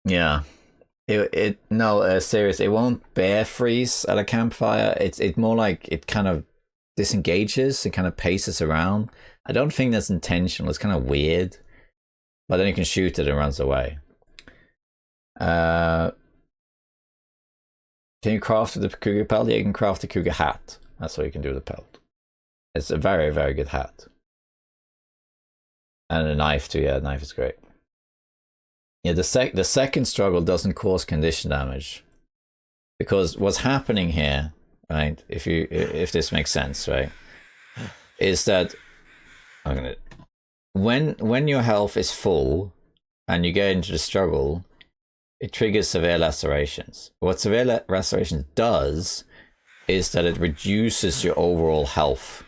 yeah. Serious. It won't bear freeze at a campfire. It's more like it kind of disengages. It kind of paces around. I don't think that's intentional. It's kind of weird. But then you can shoot it and it runs away. Can you craft the Cougar pelt? Yeah, you can craft the Cougar hat. That's what you can do with the pelt. It's a very, very good hat. And a knife too. Yeah, the knife is great. Yeah, the second struggle doesn't cause condition damage, because what's happening here, right? If this makes sense, right, is that when your health is full and you get into the struggle, it triggers severe lacerations. What severe lacerations does is that it reduces your overall health.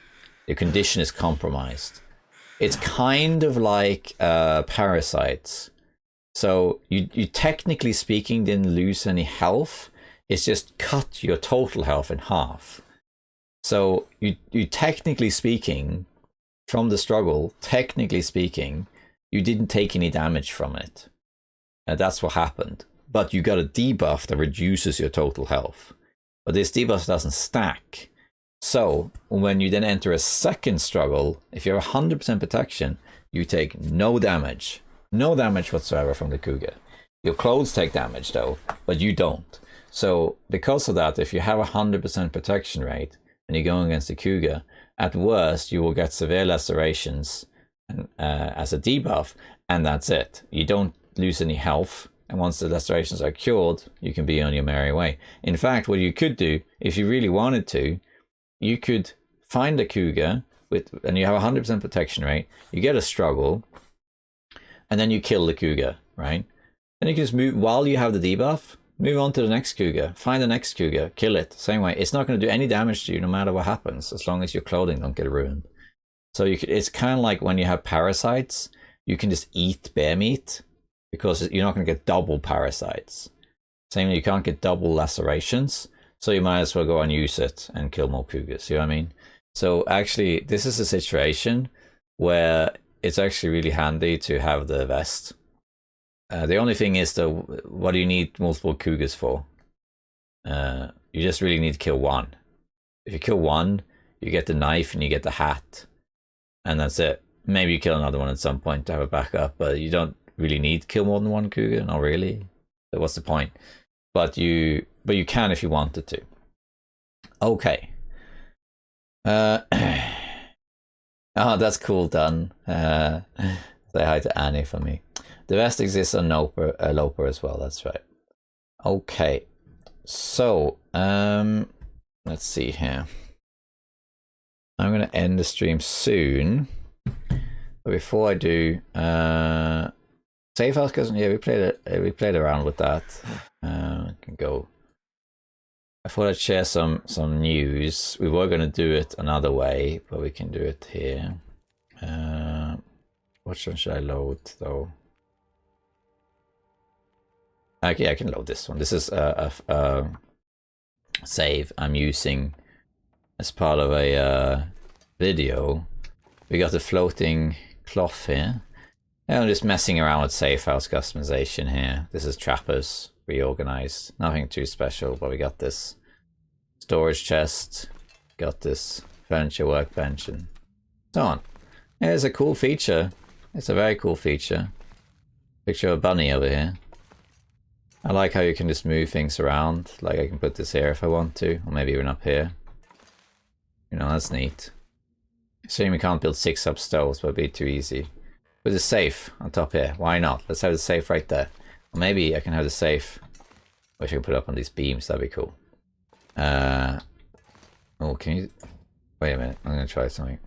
Your condition is compromised. It's kind of like parasites. So you technically speaking didn't lose any health. It's just cut your total health in half. So you technically speaking, from the struggle, technically speaking, you didn't take any damage from it. And that's what happened. But you got a debuff that reduces your total health. But this debuff doesn't stack. So when you then enter a second struggle, if you have 100% protection, you take no damage. No damage whatsoever from the Cougar. Your clothes take damage though, but you don't. So because of that, if you have 100% protection rate and you're going against the Cougar, at worst you will get severe lacerations as a debuff, and that's it. You don't lose any health, and once the lacerations are cured, you can be on your merry way. In fact, what you could do, if you really wanted to, you could find a Cougar and you have 100% protection rate, you get a struggle, and then you kill the Cougar, right? Then you can just move, while you have the debuff, move on to the next Cougar, find the next Cougar, kill it, same way. It's not going to do any damage to you no matter what happens, as long as your clothing don't get ruined. So you could, it's kind of like when you have parasites, you can just eat bear meat, because you're not going to get double parasites. Same, you can't get double lacerations, so you might as well go and use it and kill more Cougars, you know what I mean? So actually, this is a situation where it's actually really handy to have the vest. The only thing is, though, what do you need multiple Cougars for? You just really need to kill one. If you kill one, you get the knife and you get the hat, and that's it. Maybe you kill another one at some point to have a backup, but you don't really need to kill more than one Cougar, not really. So what's the point? But you can if you wanted to. Okay. Oh, that's cool, done. Say hi to Annie for me. The vest exists on Loper as well, that's right. Okay. So, let's see here. I'm gonna end the stream soon. But before I do, Safe House Cousin, yeah, we played around with that. I can go. I thought I'd share some news. We were gonna do it another way, but we can do it here. Which one should I load though? Okay, I can load this one. This is a save I'm using as part of a video. We got the floating cloth here. I'm just messing around with safe house customization here. This is Trappers reorganized. Nothing too special, but we got this storage chest, got this furniture workbench, and so on. Yeah, it's a cool feature. It's a very cool feature. Picture of a bunny over here. I like how you can just move things around. Like I can put this here if I want to, or maybe even up here. You know, that's neat. Shame we can't build 6 up stoves, but it'd be too easy. With a safe on top here, why not? Let's have the safe right there. Or maybe I can have the safe, which I can put up on these beams, that'd be cool. Oh, can you... Wait a minute, I'm gonna try something.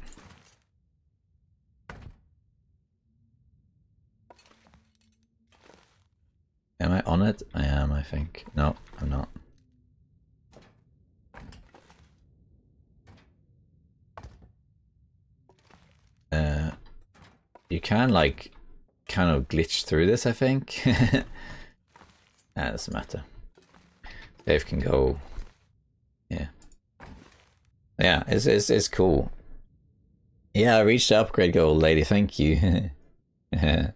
Am I on it? I am, I think. No, I'm not. You can, like, kind of glitch through this, I think. Nah, doesn't matter. Dave can go... Yeah. Yeah, it's cool. Yeah, I reached the upgrade goal, lady, thank you. Yeah,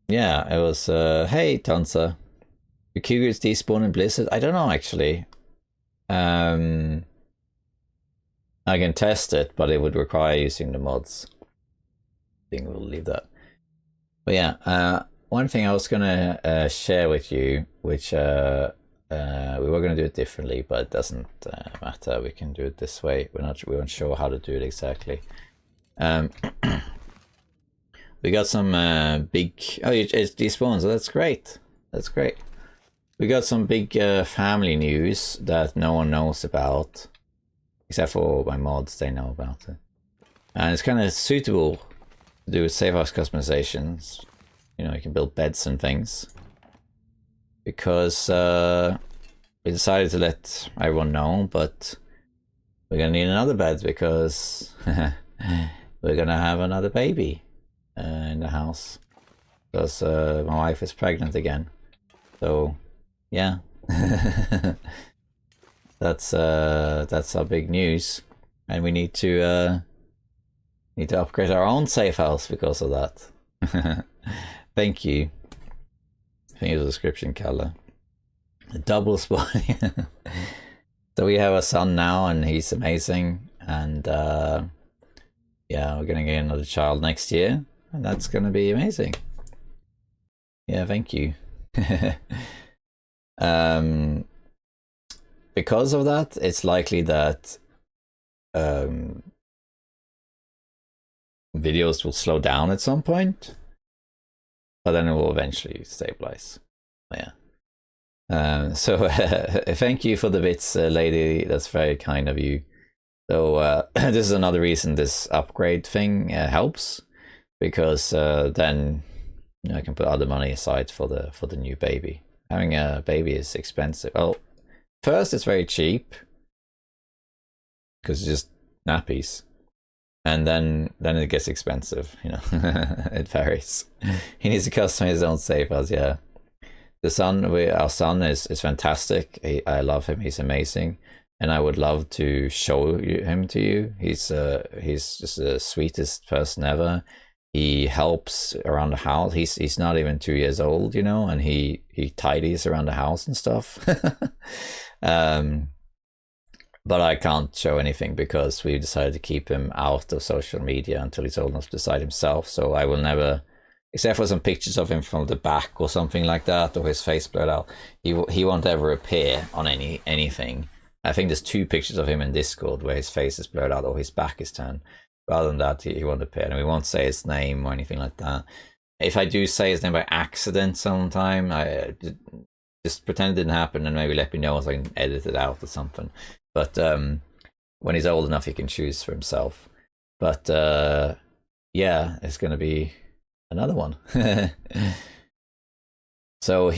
it was, hey, Tonsa. The Cougars despawn in Blizzard? I don't know, actually. I can test it, but it would require using the mods. I think we'll leave that. But yeah, one thing I was gonna share with you, which we were gonna do it differently, but it doesn't matter. We can do it this way. We weren't sure how to do it exactly. We got some big... Oh, it's despawns, so that's great. That's great. We got some big family news that no one knows about. Except for my mods, they know about it. And it's kind of suitable to do with safe house customizations. You know, you can build beds and things. Because we decided to let everyone know, but we're going to need another bed because we're going to have another baby in the house. Because my wife is pregnant again. So, yeah. That's our big news, and we need to upgrade our own safe house because of that. Thank you. I think it's a description color. A double spawn. So we have a son now, and he's amazing. And yeah, we're gonna get another child next year, and that's gonna be amazing. Yeah, thank you. Because of that, it's likely that videos will slow down at some point, but then it will eventually stabilize. Yeah. So thank you for the bits, lady. That's very kind of you. So this is another reason this upgrade thing helps, because then I can put other money aside for the new baby. Having a baby is expensive. Well, first it's very cheap because it's just nappies, and then it gets expensive. It varies. He needs to customize his own safe house. Yeah, our son is fantastic. I love him. He's amazing, and I would love to show him to you. He's just the sweetest person ever. He helps around the house. He's not even 2 years old, and he tidies around the house and stuff. But I can't show anything because we decided to keep him out of social media until he's old enough to decide himself. So I will never, except for some pictures of him from the back or something like that, or his face blurred out, he won't ever appear on anything. I think there's 2 pictures of him in Discord where his face is blurred out or his back is turned. Rather than that, he won't appear, and we won't say his name or anything like that. If I do say his name by accident sometime, I just pretend it didn't happen and maybe let me know so I can edit it out or something. But when he's old enough, he can choose for himself. But yeah, it's going to be another one. So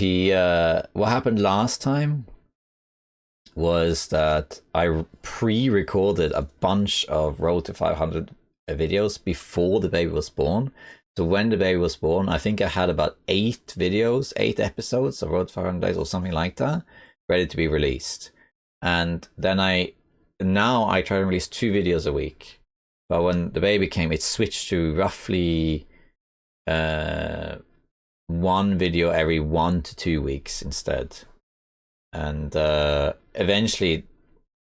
what happened last time was that I pre-recorded a bunch of Road to 500 videos before the baby was born. So when the baby was born, I think I had about 8 episodes of Road to 500 Days or something like that, ready to be released. And then now I try to release 2 videos a week. But when the baby came, it switched to roughly 1 video every 1 to 2 weeks instead. And eventually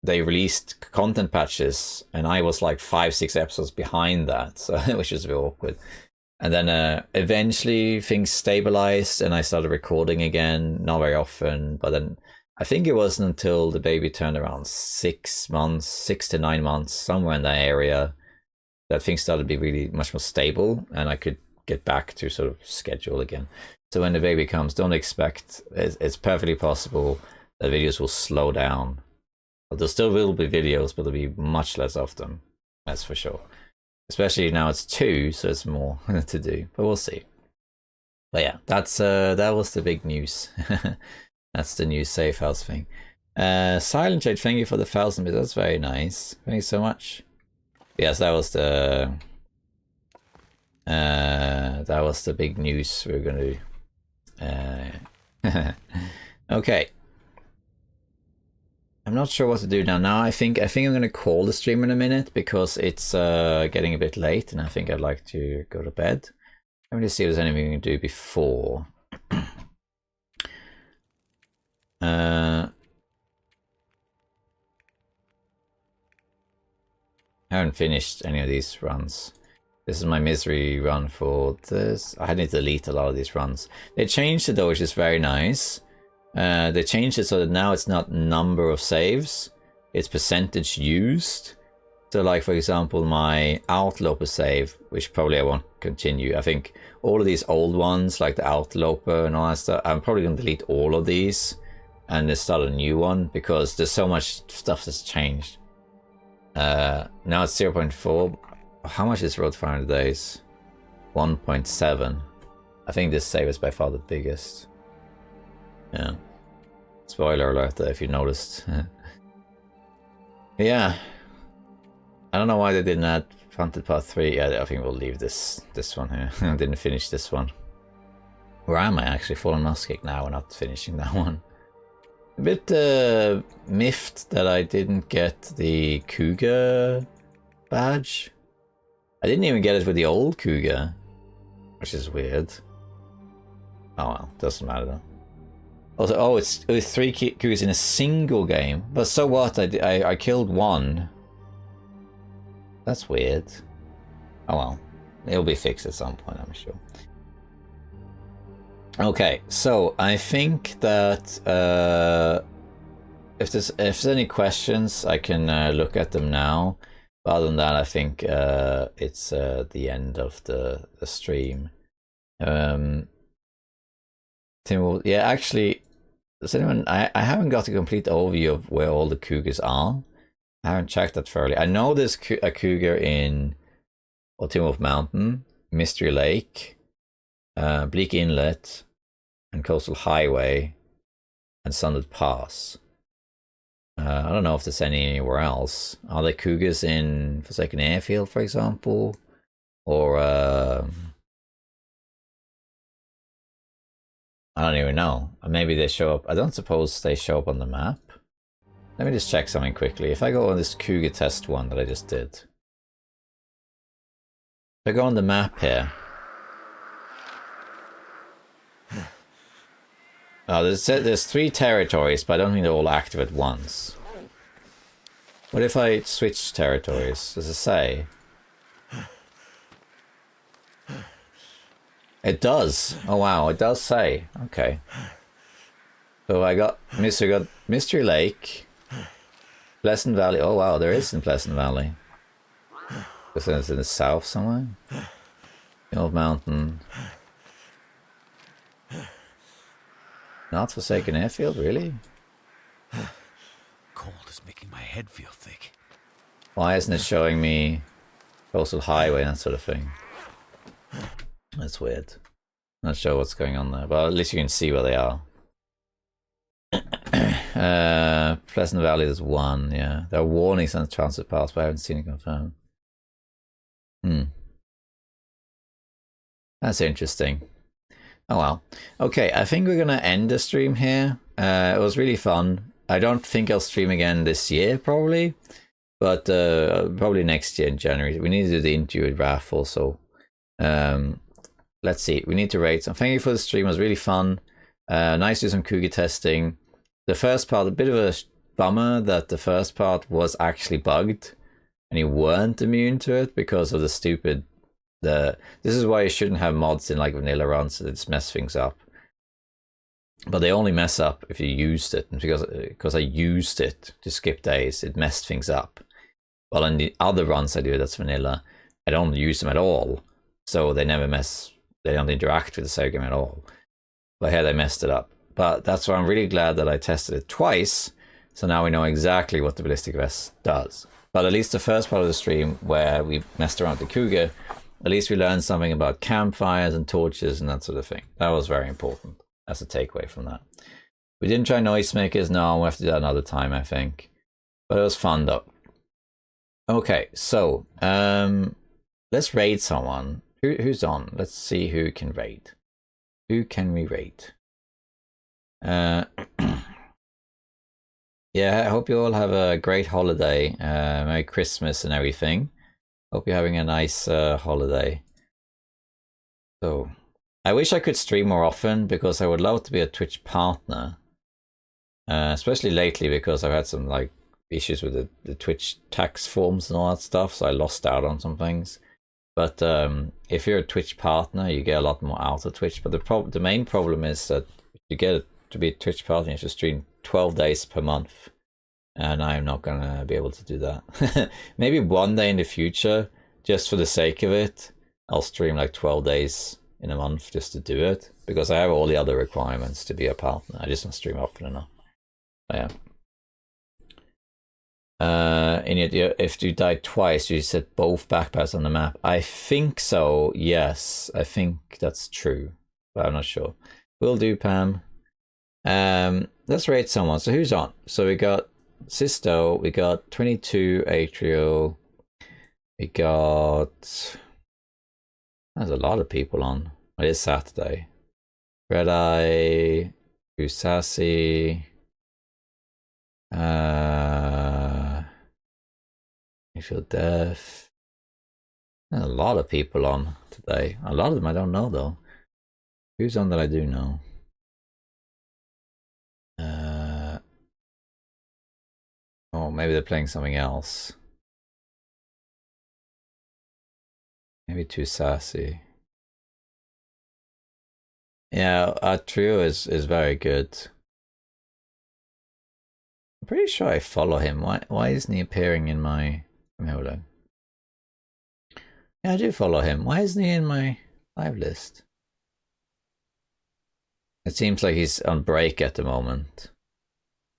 they released content patches, and I was like 5-6 episodes behind that, so which was a bit awkward. And then eventually things stabilized and I started recording again, not very often, but then I think it wasn't until the baby turned around 6 to 9 months, somewhere in that area, that things started to be really much more stable and I could get back to sort of schedule again. So when the baby comes, don't expect, it's perfectly possible that videos will slow down. But there still will be videos, but there'll be much less of them, that's for sure. Especially now it's 2, so it's more to do, but we'll see. But yeah, that was the big news. That's the new safe house thing. Silent Jade, thank you for the 1,000 bits. That's very nice. Thank you so much. Yes, that was the big news we were gonna do. Okay. I'm not sure what to do now. Now I think I'm gonna call the stream in a minute because it's getting a bit late and I think I'd like to go to bed. Let me just see if there's anything we can do before. I haven't finished any of these runs. This is my misery run for this. I need to delete a lot of these runs. They changed it though, which is very nice. They changed it so that now it's not number of saves, it's percentage used. So like for example my Outloper save, which probably I won't continue. I think all of these old ones like the Outloper and all that stuff, I'm probably going to delete all of these and just start a new one because there's so much stuff that's changed. Now it's 0.4. How much is Road 500 Days? 1.7. I think this save is by far the biggest. Yeah. Spoiler alert if you noticed. Yeah. I don't know why they didn't add Haunted Part 3. Yeah, I think we'll leave this one here. I didn't finish this one. Where am I actually? Fallen Muskeg now. We're not finishing that one. A bit miffed that I didn't get the Cougar badge. I didn't even get it with the old Cougar, which is weird. Oh well, doesn't matter though. Also, oh, it was 3 Cougars in a single game. But so what? I killed 1. That's weird. Oh well, it'll be fixed at some point, I'm sure. Okay, so I think that if there's any questions, I can look at them now. But other than that, I think it's the end of the stream. Tim will, yeah, actually, does anyone? I haven't got a complete overview of where all the cougars are. I haven't checked that thoroughly. I know there's a cougar in Tim Wolf Mountain, Mystery Lake, Bleak Inlet, and Coastal Highway, and Sundered Pass. I don't know if there's anywhere else. Are there cougars in Forsaken Airfield, for example? Or, I don't even know. Maybe they show up. I don't suppose they show up on the map. Let me just check something quickly. If I go on this cougar test one that I just did. If I go on the map here. Oh, there's 3 territories, but I don't think they're all active at once. What if I switch territories? Does it say? It does. Oh wow, it does say. Okay. So I got Mystery Lake, Pleasant Valley. Oh wow, there is in Pleasant Valley. Because it's in the south somewhere. Old Mountain. Not Forsaken Airfield, really? Cold is making my head feel thick. Why isn't it showing me Coastal Highway and that sort of thing? That's weird. Not sure what's going on there, but at least you can see where they are. Pleasant Valley, there's 1, yeah. There are warnings on the transit pass, but I haven't seen it confirmed. That's interesting. Oh well. Okay, I think we're gonna end the stream here. It was really fun. I don't think I'll stream again this year, probably. But probably next year in January. We need to do the interview with Raph also. Let's see. We need to rate some. Thank you for the stream. It was really fun. Nice to do some cougar testing. The first part, a bit of a bummer that the first part was actually bugged. And you weren't immune to it because of the stupid... This is why you shouldn't have mods in like vanilla runs, so they just mess things up. But they only mess up if you used it. And because I used it to skip days, it messed things up. Well, in the other runs I do that's vanilla, I don't use them at all. So they never mess, they don't interact with the save game at all. But here they messed it up. But that's why I'm really glad that I tested it twice. So now we know exactly what the ballistic vest does. But at least the first part of the stream where we messed around with the Cougar, at least we learned something about campfires and torches and that sort of thing. That was very important. That's a takeaway from that. We didn't try noisemakers. No, we'll have to do that another time, I think. But it was fun though. Okay, so let's raid someone. Who's on? Let's see who can raid. Who can we raid? Yeah, I hope you all have a great holiday. Merry Christmas and everything. Hope you're having a nice holiday. So, I wish I could stream more often because I would love to be a Twitch partner. Especially lately because I've had some like issues with the Twitch tax forms and all that stuff, so I lost out on some things. But if you're a Twitch partner, you get a lot more out of Twitch. But the main problem is that you get to be a Twitch partner, you have to stream 12 days per month. And I'm not gonna be able to do that. Maybe one day in the future, just for the sake of it, I'll stream like 12 days in a month just to do it. Because I have all the other requirements to be a partner. I just don't stream often enough. But yeah. If you died twice, you set both backpacks on the map. I think so, yes. I think that's true. But I'm not sure. Will do, Pam. Let's rate someone. So who's on? So we got Sisto, we got 22 Atrio, we got... There's a lot of people on. It is Saturday. Red Eye, Usasi, I Feel Death. There's a lot of people on today. A lot of them I don't know though. Who's on that I do know? Oh, maybe they're playing something else. Maybe Too Sassy. Yeah, our trio is very good. I'm pretty sure I follow him. Why isn't he appearing in my... Let me have a look. Yeah, I do follow him. Why isn't he in my live list? It seems like he's on break at the moment.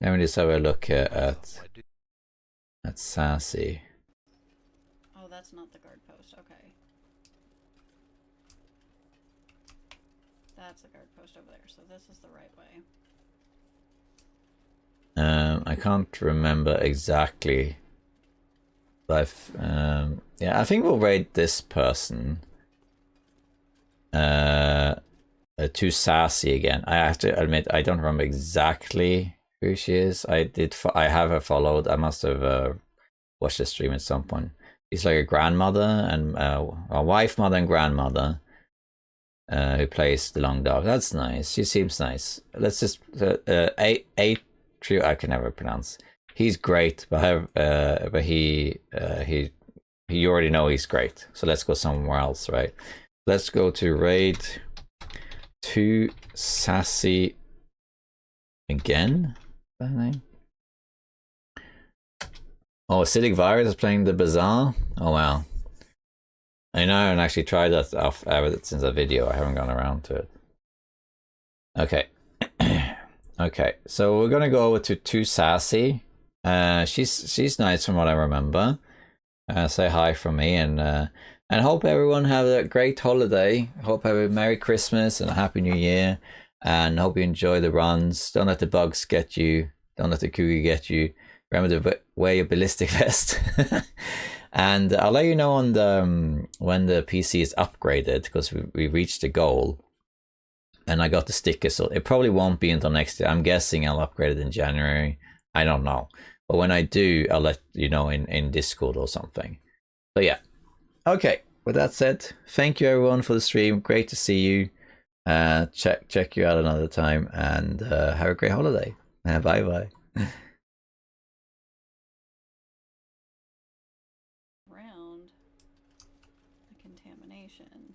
Let me just have a look at Sassy. Oh, that's not the guard post. Okay. That's the guard post over there, so this is the right way. I can't remember exactly. But yeah, I think we'll raid this person. Too Sassy again. I have to admit, I don't remember exactly who she is. I have her followed. I must have watched the stream at some point. She's like a grandmother and a wife, mother, and grandmother who plays the long dog. That's nice. She seems nice. Let's just I can never pronounce. He's great, but he you already know he's great. So let's go somewhere else, right? Let's go to raid Too Sassy again. Is that her name? Oh, Acidic Virus is playing the Bazaar. Oh wow! I know, I haven't actually tried that off since that video. I haven't gone around to it. Okay. Okay, so we're gonna go over to Too Sassy. She's nice from what I remember. Say hi from me, and hope everyone have a great holiday. Hope have a Merry Christmas and a Happy New Year, and hope you enjoy the runs. Don't let the bugs get you. Don't let the Cougar get you. Remember to wear your ballistic vest. And I'll let you know on the when the PC is upgraded, because we reached the goal. And I got the sticker, so it probably won't be until next year. I'm guessing I'll upgrade it in January. I don't know. But when I do, I'll let you know in Discord or something. But yeah. Okay. With that said, thank you everyone for the stream. Great to see you. Check you out another time, and have a great holiday. Bye bye. Around the contamination.